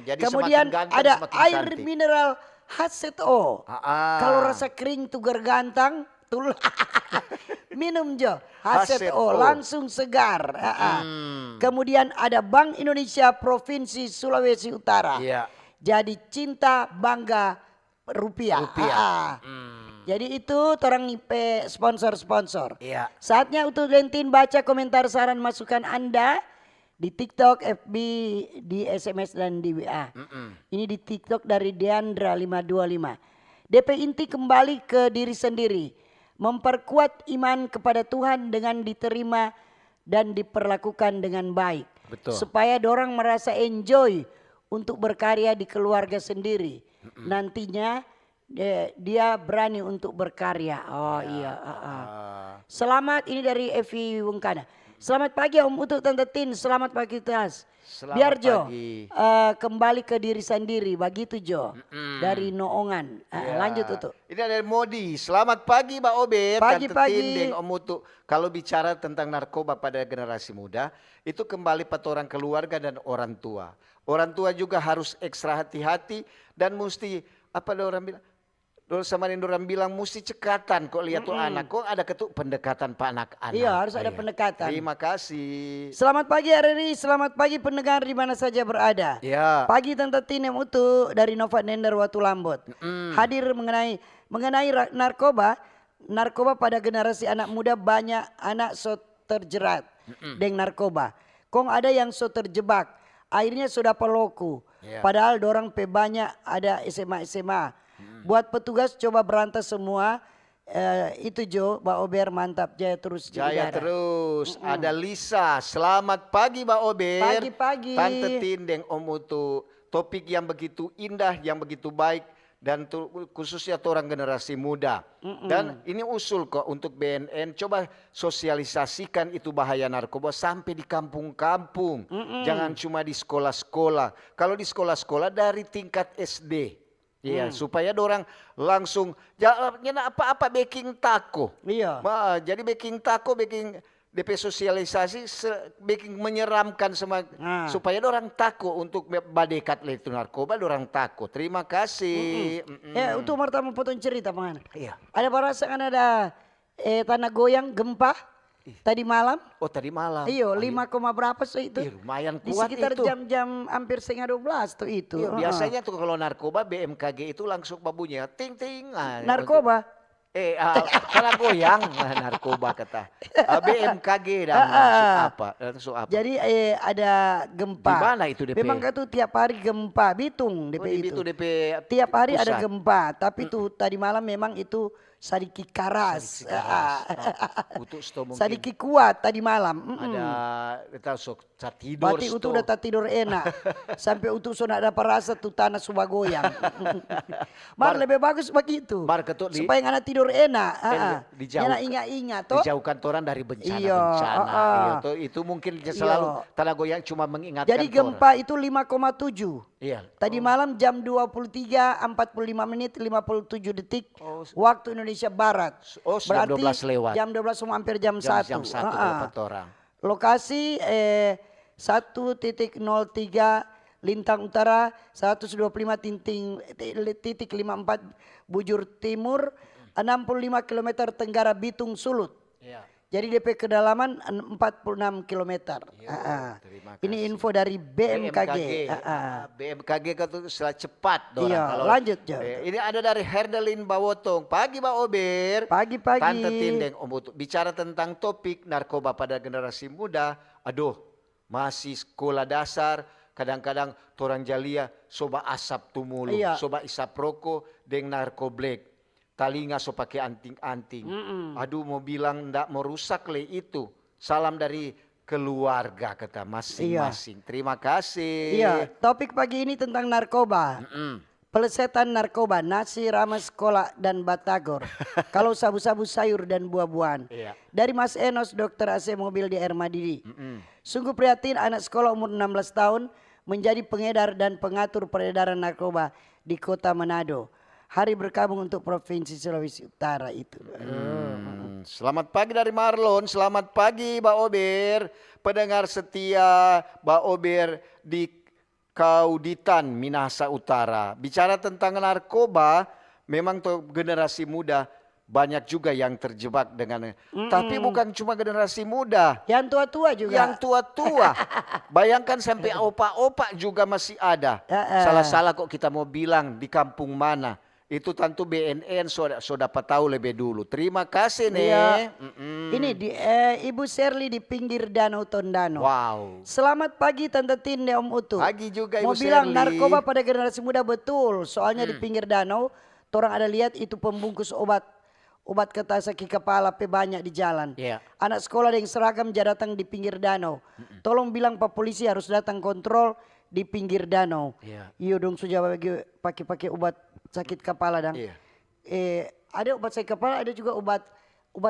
Jadi kemudian ganteng, ada air cantik. mineral H2O. Kalau rasa kering tugar gantang, minum Jo H2O langsung segar. Kemudian ada Bank Indonesia Provinsi Sulawesi Utara. Jadi cinta bangga rupiah. Jadi itu orang nipe sponsor-sponsor. Saatnya untuk Lentin baca komentar saran masukan Anda di TikTok, FB, di SMS dan di WA. Ini di TikTok dari Deandra 525. DP inti kembali ke diri sendiri. Memperkuat iman kepada Tuhan dengan diterima dan diperlakukan dengan baik. Supaya dorang merasa enjoy untuk berkarya di keluarga sendiri. Nantinya dia berani untuk berkarya. Selamat, ini dari Evi Wungkana. Selamat pagi Om Utu, Tante Tin. Selamat pagi Tas. Biar Jo kembali ke diri sendiri. Begitu Jo. Dari Noongan. Lanjut Utu. Ini dari Modi. Selamat pagi Mbak Ober. Pagi-pagi. Tante Tin, Om Utu. Kalau bicara tentang narkoba pada generasi muda, itu kembali pada orang keluarga dan orang tua. Orang tua juga harus ekstra hati-hati dan mesti apa orang bilang? Sama orang bilang mesti cekatan kok lihat tuh anak. Kok ada ketuk pendekatan Pak anak-anak. Iya harus ada pendekatan. Terima kasih. Selamat pagi RRI, selamat pagi pendengar di mana saja berada. Pagi Tante Tinem Utu dari Nova Nender Watu Lambot. Hadir mengenai narkoba. Narkoba pada generasi anak muda banyak anak so terjerat dengan narkoba. Kong ada yang so terjebak. Akhirnya sudah peloku. Padahal dorang banyak ada SMA. Buat petugas coba berantas semua. Itu Jo, Mbak Ober mantap, jaya terus. Jaya terus. Ada Lisa, selamat pagi Mbak Ober. Pagi-pagi. Tante Tindeng Om Utu. Topik yang begitu indah, yang begitu baik. Dan khususnya orang generasi muda. Dan ini usul kok untuk BNN. Coba sosialisasikan itu bahaya narkoba sampai di kampung-kampung. Jangan cuma di sekolah-sekolah. Kalau di sekolah-sekolah dari tingkat SD. Supaya dorang langsung jangan apa-apa baking tako. Jadi baking tako, baking DP sosialisasi, baking menyeramkan supaya dorang takut untuk badekat itu narkoba, dorang takut. Terima kasih. Untuk Marta mau potong cerita pengen. Ada perasaan ada tanah goyang gempa tadi malam. Oh tadi malam. 5, berapa sih itu? Lumayan kuat itu. Di sekitar jam-jam hampir 11:30 tuh itu. Biasanya tuh kalau narkoba BMKG itu langsung babunya ting ting. Narkoba? Karena goyang narkoba kata. BMKG dah maksud apa? Maksud apa? Jadi ada gempa. Di mana itu DP? Memang itu tiap hari gempa, Bitung DP di itu. DP Tiap hari ada pusat. gempa, tapi tuh tadi malam memang itu sedikit keras. Untuk sto mungkin Sedikit kuat tadi malam. ada kita sok tidur. Berarti itu udah tak tidur enak. Sampai itu sudah ada perasa tuh tanah sudah goyang. Mar lebih bagus begitu. Mar ketuk Supaya ngana tidur enak. dijauh- Ngana ingat-ingat toh. dijauhkan orang dari bencana. Iya, Iya, itu mungkin selalu tanah goyang cuma mengingatkan. Jadi orang. gempa itu 5,7. Iya. Tadi malam jam 23.45 57 detik waktu Indonesia Barat. Oh, jam 12 lewat. Jam 12 sama hampir jam 1. Jam 1 dapat orang. Lokasi 1.03 Lintang Utara 125.54 Bujur Timur 65 km Tenggara Bitung Sulut. Iya. Jadi DP kedalaman 46 km. terima Ini info dari BMKG. BMKG itu setelah cepat. Dorang. Iya, Kalau, lanjut Jo. ini ada dari Herdelin Bawotong. Pagi Mbak Ober. Pagi-pagi. Tante Tindeng Om Utu. Bicara tentang topik narkoba pada generasi muda. Aduh, masih sekolah dasar. Kadang-kadang torang jalia soba asap tumulu. Iya. Soba isap rokok dengan narkoblek. Talinga so pakai anting-anting. Aduh mau bilang ndak mau rusak le itu. Salam dari keluarga kata masing-masing. Terima kasih. Iya, topik pagi ini tentang narkoba. Pelesetan narkoba, nasi rames sekolah dan batagor. Kalau sabu-sabu sayur dan buah-buahan. Iya. Dari Mas Enos, dokter AC mobil di Air Madidi. Sungguh prihatin anak sekolah umur 16 tahun menjadi pengedar dan pengatur peredaran narkoba di kota Manado. Hari berkabung untuk Provinsi Sulawesi Utara itu. Selamat pagi dari Marlon. Selamat pagi Mbak Ober. Pendengar setia Mbak Ober di Kauditan, Minahasa Utara. Bicara tentang narkoba, memang tuh generasi muda banyak juga yang terjebak dengan. Tapi bukan cuma generasi muda. Yang tua-tua juga. Yang tua-tua. Bayangkan sampai opa-opa juga masih ada. Salah-salah kok kita mau bilang di kampung mana. Itu tentu BNN sudah dapat tahu lebih dulu. Terima kasih nih. Iya. Ini di Ibu Sherly di pinggir Danau Tondano. Wow. Selamat pagi Tante Tinde Om Utu. Pagi juga Ibu Mau bilang Sherly. narkoba pada generasi muda betul. Soalnya di pinggir danau, orang ada lihat itu pembungkus obat kata sakit kepala banyak di jalan. Iya. Anak sekolah yang seragam datang di pinggir danau. Tolong bilang Pak polisi harus datang kontrol di pinggir danau. Iya. Iya dong sudah pakai obat sakit kepala dong. Iya. Ada obat sakit kepala, ada juga obat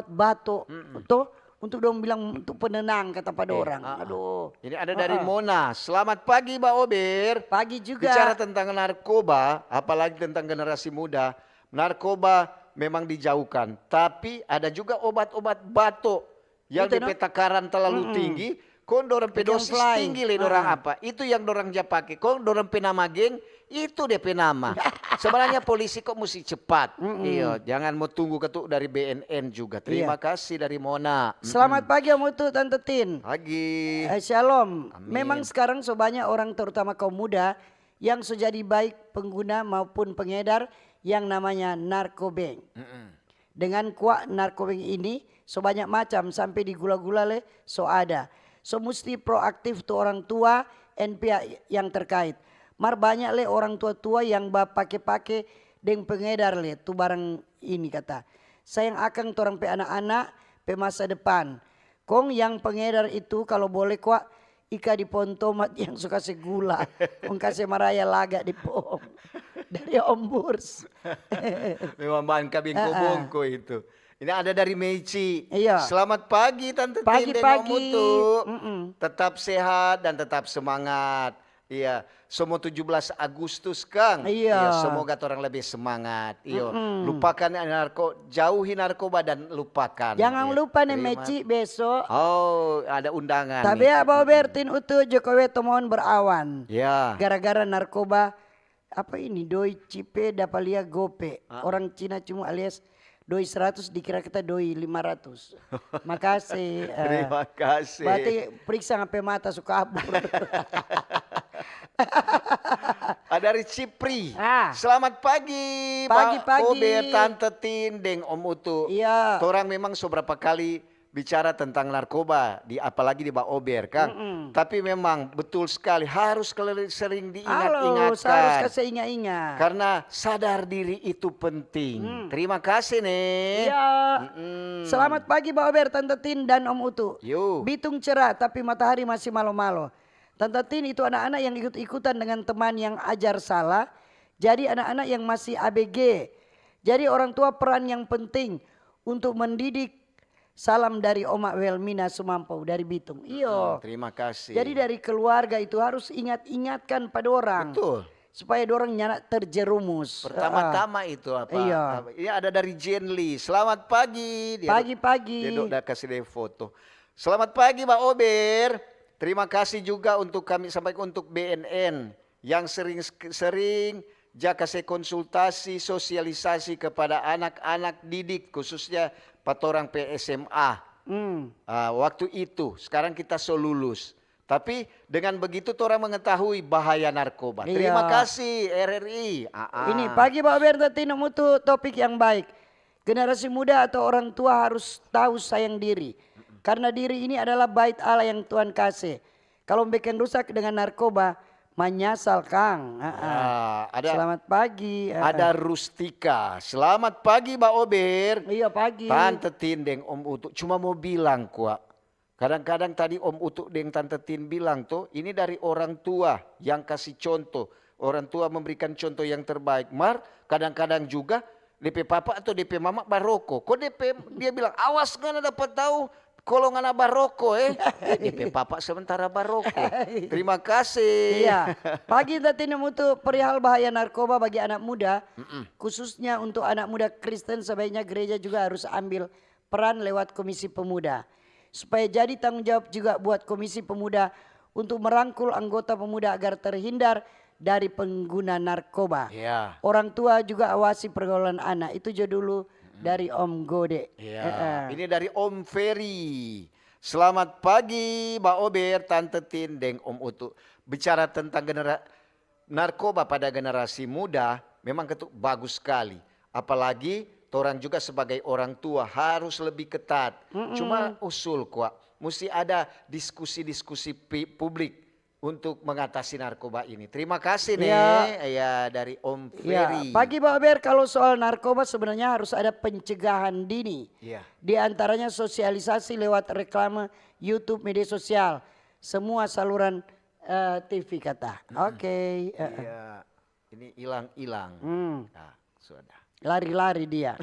batuk. Tuh untuk dong bilang untuk penenang kata pada orang. Aduh. Ini ada dari Mona. Selamat pagi Mbak Ober. Pagi juga. Bicara tentang narkoba, apalagi tentang generasi muda. Narkoba memang dijauhkan. Tapi ada juga obat-obat batuk. Yang Itu, di takaran terlalu tinggi. Kong dorang pedosis fly. tinggi le dorang apa. Itu yang dorang pakai. Kong dorang penama geng. Itu DP nama. Sebenarnya polisi kok mesti cepat. Iya, jangan mau tunggu ketuk dari BNN juga. Terima kasih dari Mona. Selamat pagi Om Utu Tante Tin. Pagi. Shalom. Amin. Memang sekarang so banyak orang terutama kaum muda yang sejadi baik pengguna maupun pengedar yang namanya narkobeng. Dengan kuat narkobeng ini so banyak macam sampai di gula-gula le so ada. So mesti proaktif tuh orang tua dan pihak yang terkait. Mar banyak le orang tua-tua yang pakai dengan pengedar le tu barang ini kata. Sayang akan orang pe anak-anak pe masa depan. Kong yang pengedar itu kalau boleh kuat ika di pohon tomat yang suka segula. Kong kasih maraya laga di pohon. Dari Om Burs. Memang bahan kabin bongko itu. Ini ada dari Meici. Iya. Selamat pagi Tante Tindeng Pagi-pagi. Om Utu. Tetap sehat dan tetap semangat. Iya, semua 17 Agustus Kang. Iya. Semoga orang lebih semangat. Iya, lupakan jauhi narkoba dan lupakan. Jangan Iya, lupa nih terima. Meci besok. Oh, ada undangan. Tapi nih. apa Bertin Utu Jokowi temuan berawan. Ya. Gara-gara narkoba apa ini doi cipe dapalia gope. Orang Cina cuma alias doi 100 dikira kita doi 500. Makasih. Terima kasih. Berarti periksa sampai mata suka kabur. Ada dari Cipri. Ah. Selamat pagi, Pagi-pagi. Pak Ober, Tante Tin, Deng Om Utu. Iya. Torang memang seberapa kali bicara tentang narkoba, apalagi di Pak Ober, Kang. Tapi memang betul sekali harus sering Halo, diingat-ingatkan. harus kasih ingat-ingat. Karena sadar diri itu penting. Terima kasih nih. Iya. Selamat pagi Pak Ober, Tante Tin dan Om Utu. Yuk. Bitung cerah tapi matahari masih malo-malo. Tante Tin itu anak-anak yang ikut-ikutan dengan teman yang ajar salah. Jadi anak-anak yang masih ABG. Jadi orang tua peran yang penting untuk mendidik. Salam dari Oma Welmina Sumampau dari Bitung. Iyo. Terima kasih. Jadi dari keluarga itu harus ingat-ingatkan pada orang. Betul. Supaya orang nyanak terjerumus. Pertama-tama itu apa? Iya. Ini ada dari Jen Lee. Selamat pagi. Pagi-pagi. Dia udah kasih dia foto. Selamat pagi Pak Ober. Terima kasih juga untuk kami sampaikan untuk BNN yang sering kasih konsultasi sosialisasi kepada anak-anak didik khususnya patorang PSMA. Waktu itu sekarang kita so lulus. Tapi dengan begitu orang mengetahui bahaya narkoba. Iya. Terima kasih RRI. Ini pagi Pak Bertati itu topik yang baik. Generasi muda atau orang tua harus tahu sayang diri. Karena diri ini adalah bait Allah yang Tuhan kasih. Kalau bikin rusak dengan narkoba, menyasal Kang. Selamat pagi. Ada Rustika. Selamat pagi Mbak Ober. Iya pagi. Tante Tin deng Om Utu. Cuma mau bilang kuat. Kadang-kadang tadi Om Utu deng Tante Tin bilang tuh. Ini dari orang tua yang kasih contoh. Orang tua memberikan contoh yang terbaik. Mar kadang-kadang juga DP papa atau DP mama baroko. Kok dia bilang awas ngana dapat tahu. Kalau ngana baroko DP papa sementara baroko. Terima kasih. Iya. Pagi tadi mutu perihal bahaya narkoba bagi anak muda. Khususnya untuk anak muda Kristen sebaiknya gereja juga harus ambil peran lewat komisi pemuda. Supaya jadi tanggung jawab juga buat komisi pemuda untuk merangkul anggota pemuda agar terhindar dari pengguna narkoba. Iya. Orang tua juga awasi pergaulan anak. Itu aja dulu dari Om Gode. Ya, ini dari Om Ferry. Selamat pagi Mbak Ober, Tante Tin, Deng Om Utu. Bicara tentang narkoba pada generasi muda memang bagus sekali. Apalagi orang juga sebagai orang tua harus lebih ketat. Cuma usul kuat. Mesti ada diskusi-diskusi publik untuk mengatasi narkoba ini. Terima kasih nih ya dari Om Ferry. Pagi Pak Ber, kalau soal narkoba sebenarnya harus ada pencegahan dini. Di antaranya sosialisasi lewat reklame YouTube, media sosial, semua saluran TV kata. Oke. Ini hilang-hilang. Nah, sudah. Lari-lari dia.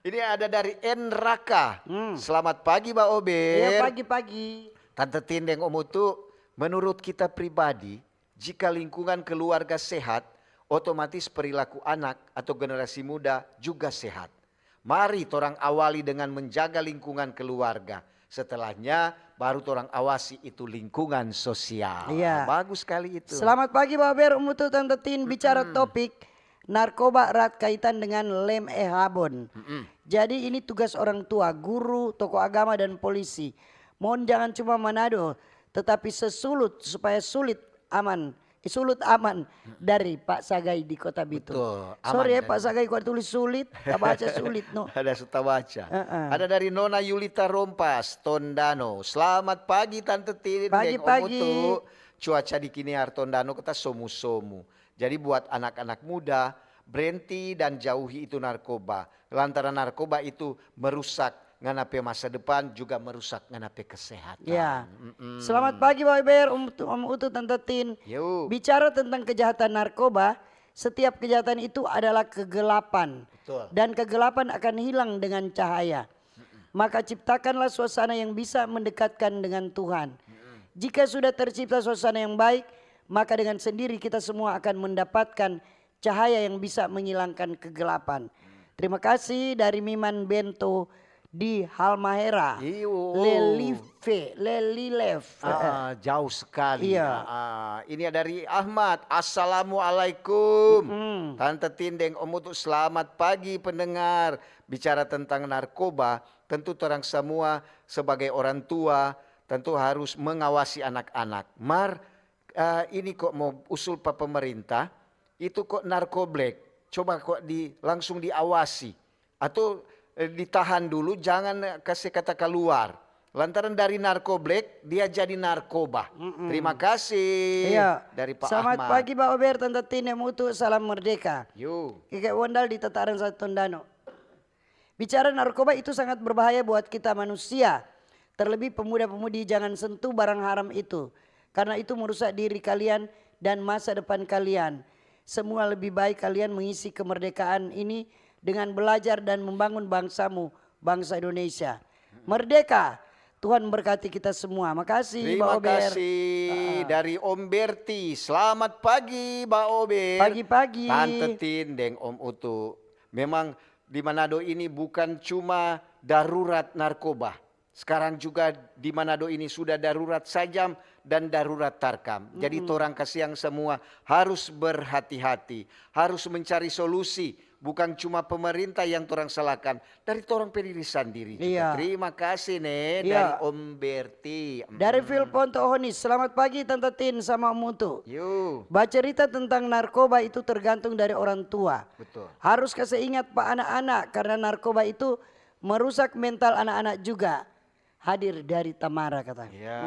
Ini ada dari Enraka. Selamat pagi Mbak Ober. Iya pagi-pagi. Tante Tindeng Om Utu, menurut kita pribadi, jika lingkungan keluarga sehat, otomatis perilaku anak atau generasi muda juga sehat. Mari orang awali dengan menjaga lingkungan keluarga. Setelahnya baru orang awasi itu lingkungan sosial. Iya. Bagus sekali itu. Selamat pagi Pak Ber, Om Utu, Tante Tin, bicara topik narkoba erat kaitan dengan lem habon. Jadi ini tugas orang tua, guru, tokoh agama dan polisi. Mohon jangan cuma Manado, tetapi supaya sulut aman dari Pak Sagai di Kota Bitung. Betul, Sorry ya aman Pak Sagai, kau tulis sulit, tak baca sulit no. Ada suta baca. Ada dari Nona Yulita Rompas, Tondano. Selamat pagi Tante Tin. Pagi-pagi. Cuaca di Kiniar Tondano kita somu-somu. Jadi buat anak-anak muda, berhenti dan jauhi itu narkoba. Lantaran narkoba itu merusak nganape masa depan, juga merusak nganape kesehatan. Ya. Selamat pagi Pak Ber, Om Utu, Tante Tin. Bicara tentang kejahatan narkoba, setiap kejahatan itu adalah kegelapan. Betul. Dan kegelapan akan hilang dengan cahaya. Maka ciptakanlah suasana yang bisa mendekatkan dengan Tuhan. Jika sudah tercipta suasana yang baik, maka dengan sendiri kita semua akan mendapatkan cahaya yang bisa menghilangkan kegelapan. Terima kasih dari Miman Bento di Halmahera. Lelilev. Jauh sekali. Iya. Ini dari Ahmad. Assalamualaikum. Tante Tindeng Om Utu, selamat pagi pendengar. Bicara tentang narkoba, tentu orang semua sebagai orang tua tentu harus mengawasi anak-anak. ini kok mau usul Pak pemerintah, itu kok narkoblek, coba kok langsung diawasi atau ditahan dulu, jangan kasih kata keluar. Lantaran dari narkoblek dia jadi narkoba. Terima kasih dari Pak Selamat Ahmad. pagi Pak Ober, Tante Tine Mutu, salam merdeka. Yuk. Kike Wondal di Tataran Satu Tondano. Bicara narkoba itu sangat berbahaya buat kita manusia. Terlebih pemuda-pemudi, jangan sentuh barang haram itu. Karena itu merusak diri kalian dan masa depan kalian. Semua lebih baik kalian mengisi kemerdekaan ini dengan belajar dan membangun bangsamu, bangsa Indonesia. Merdeka! Tuhan berkati kita semua. Makasih Mbak Terima Ober. kasih dari Om Berti. Selamat pagi Mbak Ober. Pagi-pagi. Tante Tin dan Om Utu. Memang di Manado ini bukan cuma darurat narkoba. Sekarang juga di Manado ini sudah darurat sajam dan darurat tarkam. Jadi torang kasiang semua harus berhati-hati. Harus mencari solusi. Bukan cuma pemerintah yang torang salahkan. Dari torang pendiri sendiri juga. Iya. Terima kasih nih Iya. dari Om Berti. Dari Phil Ponto Honis, selamat pagi Tante Tin sama Om Mutu. Yuk. Baca cerita tentang narkoba itu tergantung dari orang tua. Betul. Harus kasih ingat Pak anak-anak karena narkoba itu merusak mental anak-anak juga. Hadir dari Tamara katanya. Ya,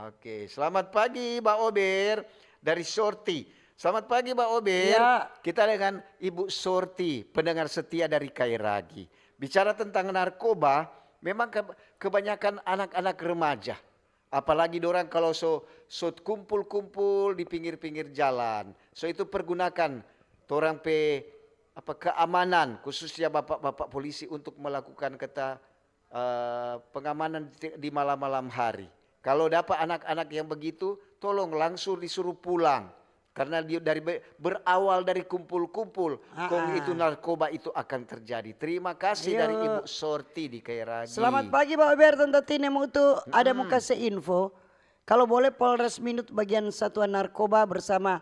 oke. Selamat pagi Mbak Ober dari Sorti. Selamat pagi Mbak Ober. Ya. Kita dengan Ibu Sorti, pendengar setia dari Kairagi. Bicara tentang narkoba, memang kebanyakan anak-anak remaja. Apalagi dorang kalau so kumpul-kumpul di pinggir-pinggir jalan. So itu pergunakan torang keamanan, khususnya bapak-bapak polisi untuk melakukan pengamanan di malam-malam hari. Kalau dapat anak-anak yang begitu, tolong langsung disuruh pulang. Karena dia berawal dari kumpul-kumpul, kong itu narkoba itu akan terjadi. Terima kasih dari Ibu Sorti di Kairagi. Selamat pagi Pak Ober, Tante Tine Mutu. Ada mau kasih info. Kalau boleh Polres Minut bagian Satuan Narkoba bersama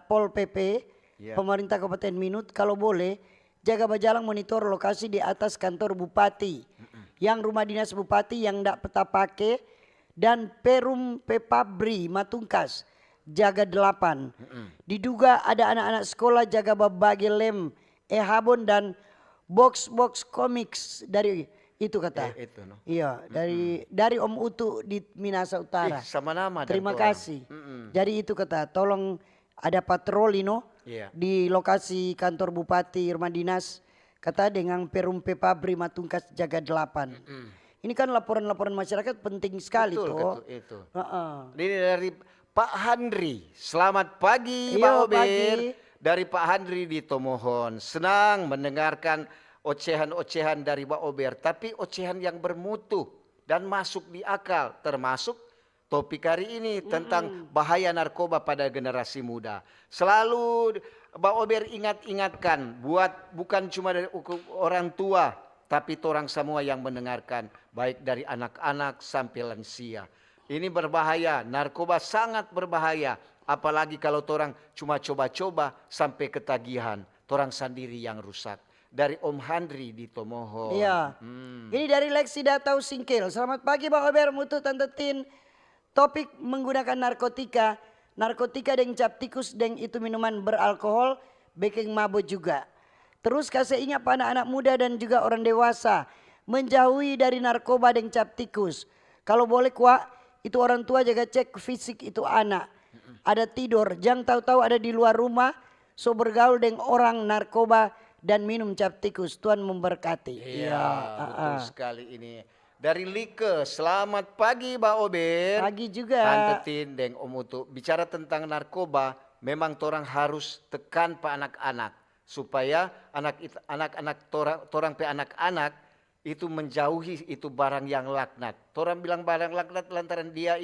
Pol PP, pemerintah Kabupaten Minut, kalau boleh jaga bajalang monitor lokasi di atas kantor Bupati. Yang rumah dinas Bupati yang tidak peta pakai dan Perum Pepabri Matungkas. Jaga 8. Diduga ada anak-anak sekolah jaga berbagai lem, habon dan box-box komiks dari itu kata. Itu, no? Iya, dari Om Utu di Minahasa Utara. Sama nama. Terima kasih. Jadi itu kata, tolong ada patroli di lokasi kantor Bupati Rumah Dinas kata dengan Perum Pepabri Matungkas jaga 8. Ini kan laporan-laporan masyarakat penting sekali Betul, itu. Ini dari Pak Handri, selamat pagi Pak Ober. Pagi. Dari Pak Handri di Tomohon, senang mendengarkan ocehan-ocehan dari Pak Ober. Tapi ocehan yang bermutu dan masuk di akal, termasuk topik hari ini tentang bahaya narkoba pada generasi muda. Selalu Pak Ober ingatkan, bukan cuma dari orang tua, tapi orang semua yang mendengarkan, baik dari anak-anak sampai lansia. Ini berbahaya, narkoba sangat berbahaya. Apalagi kalau orang cuma coba-coba sampai ketagihan. Orang sendiri yang rusak. Dari Om Handri di Tomohon. Iya. Ini dari Lexi Datau Singkil. Selamat pagi Pak Ober, Mutu, Tante Tin. Topik menggunakan narkotika. Narkotika dan cap tikus dan itu minuman beralkohol. Bikin mabuk juga. Terus kasih ingat pada anak muda dan juga orang dewasa. Menjauhi dari narkoba dan cap tikus. Kalau boleh kuat. Itu orang tua jaga cek fisik itu anak. Ada tidur, jangan tahu-tahu ada di luar rumah. So bergaul dengan orang narkoba dan minum cap tikus. Tuhan memberkati. Iya, betul sekali ini. Dari Like, selamat pagi Mbak Ober. Pagi juga. Tante Tin dan Om Utu. Bicara tentang narkoba, memang orang harus tekan pak anak-anak. Supaya anak-anak anak-anak itu menjauhi itu barang yang laknat. Orang bilang barang laknat lantaran dia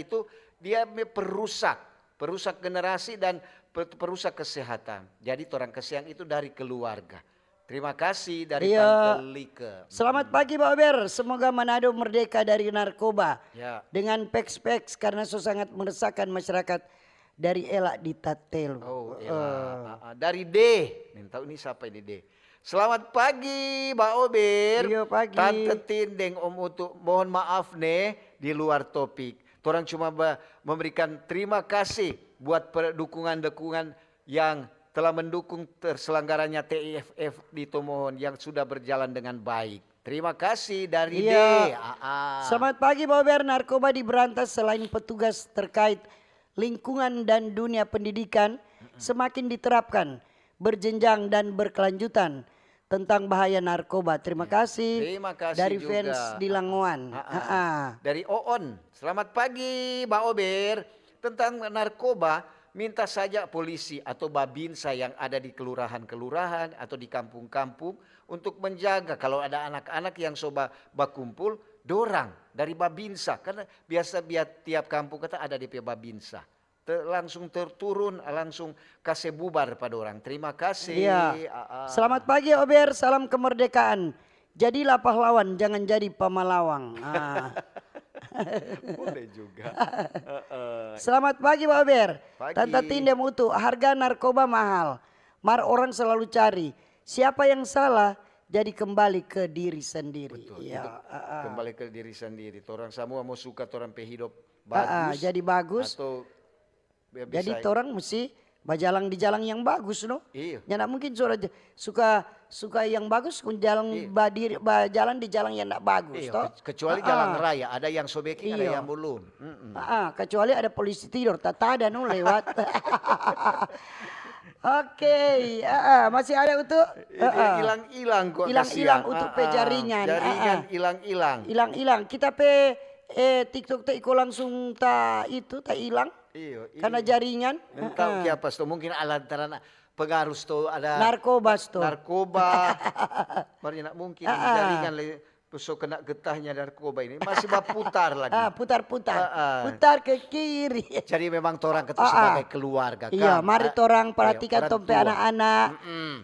perusak generasi dan perusak kesehatan. Jadi orang kesiang itu dari keluarga. Terima kasih dari Tante Like. Selamat pagi Pak Ober, semoga Manado merdeka dari narkoba. Ya. Dengan peks-peks karena sangat meresahkan masyarakat dari elak di Tatelu. Oh, dari D. Nih, tahu ini siapa ini D? Selamat pagi Mbak Ober. Iya pagi. Tante Tin dan Om Utu. Mohon maaf nih di luar topik. Torang cuma memberikan terima kasih buat dukungan-dukungan yang telah mendukung terselenggaranya TIFF di Tomohon yang sudah berjalan dengan baik. Terima kasih dari Iya. D. Selamat pagi Pak Ober. Narkoba diberantas selain petugas terkait lingkungan dan dunia pendidikan semakin diterapkan berjenjang dan berkelanjutan tentang bahaya narkoba. Terima kasih. Terima kasih dari juga. fans di Langoan. Dari Oon. Selamat pagi Mbak Ober. Tentang narkoba, minta saja polisi atau babinsa yang ada di kelurahan-kelurahan atau di kampung-kampung untuk menjaga kalau ada anak-anak yang coba berkumpul, dorang dari babinsa. Karena biasa tiap kampung kata ada DP babinsa. Langsung terturun, langsung kasih bubar pada orang. Terima kasih. Iya. Selamat pagi Ober, salam kemerdekaan. Jadilah pahlawan, jangan jadi pamalawang. Boleh juga. Selamat pagi Pak Ober. Pagi. Tante Tinda Mutu, harga narkoba mahal. Orang selalu cari. Siapa yang salah? Jadi kembali ke diri sendiri. Betul. Ya, Kembali ke diri sendiri. Orang semua mau suka orang hidup bagus. jadi bagus. Atau Jadi orang mesti berjalan di jalan yang bagus, no? Iya. Ya mungkin suka yang bagus, jalan di jalan yang tidak bagus, Iya, toh? kecuali jalan raya, ada yang sobeking, ada Iya. yang belum. Kecuali ada polisi tidur, tak ada no lewat. Oke, masih ada untuk Hilang-hilang kok. hilang-hilang kasihan. untuk jaringan. Jaringan hilang-hilang. Hilang-hilang. Kita TikTok tak iko langsung tak hilang Iya. karena jaringan. Tahu kiapa tuh mungkin lantaran pengaruh tuh ada Narkoba tuh. narkoba. Mari nak mungkin jaringan so kena getahnya narkoba ini masih berputar lagi. Putar-putar. Putar ke kiri. Jadi memang orang ketemu sebagai keluarga kan. Iya, mari orang perhatikan orang tompe tua. anak-anak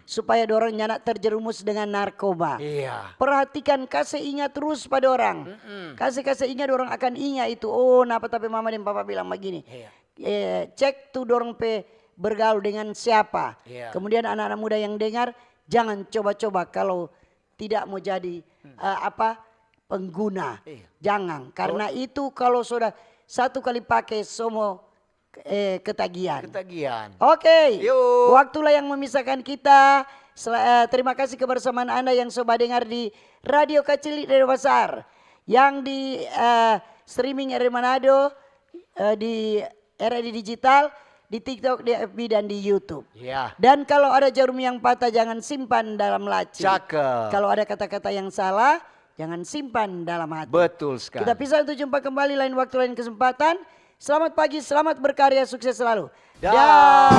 supaya dorang nyanak terjerumus dengan narkoba. Iya. Perhatikan, kasih ingat terus pada orang. Kasih ingat orang akan ingat itu. Oh, napa tapi mama dan papa bilang begini. Cek tuh dorang bergaul dengan siapa. Iya. Kemudian anak-anak muda yang dengar jangan coba-coba kalau tidak mau jadi pengguna. Iya. Jangan, karena itu kalau sudah satu kali pakai semua ketagihan. Ketagihan. Oke, Yuk. waktulah yang memisahkan kita. Terima kasih kebersamaan Anda yang sobat dengar di Radio Kecil Radio Besar, yang di streaming RRI Manado, di RRI Digital, di TikTok, di FB dan di YouTube. Iya. Dan kalau ada jarum yang patah jangan simpan dalam laci. Cakep. Kalau ada kata-kata yang salah jangan simpan dalam hati. Betul sekali. Kita pisah untuk jumpa kembali lain waktu lain kesempatan. Selamat pagi, selamat berkarya, sukses selalu. Dah.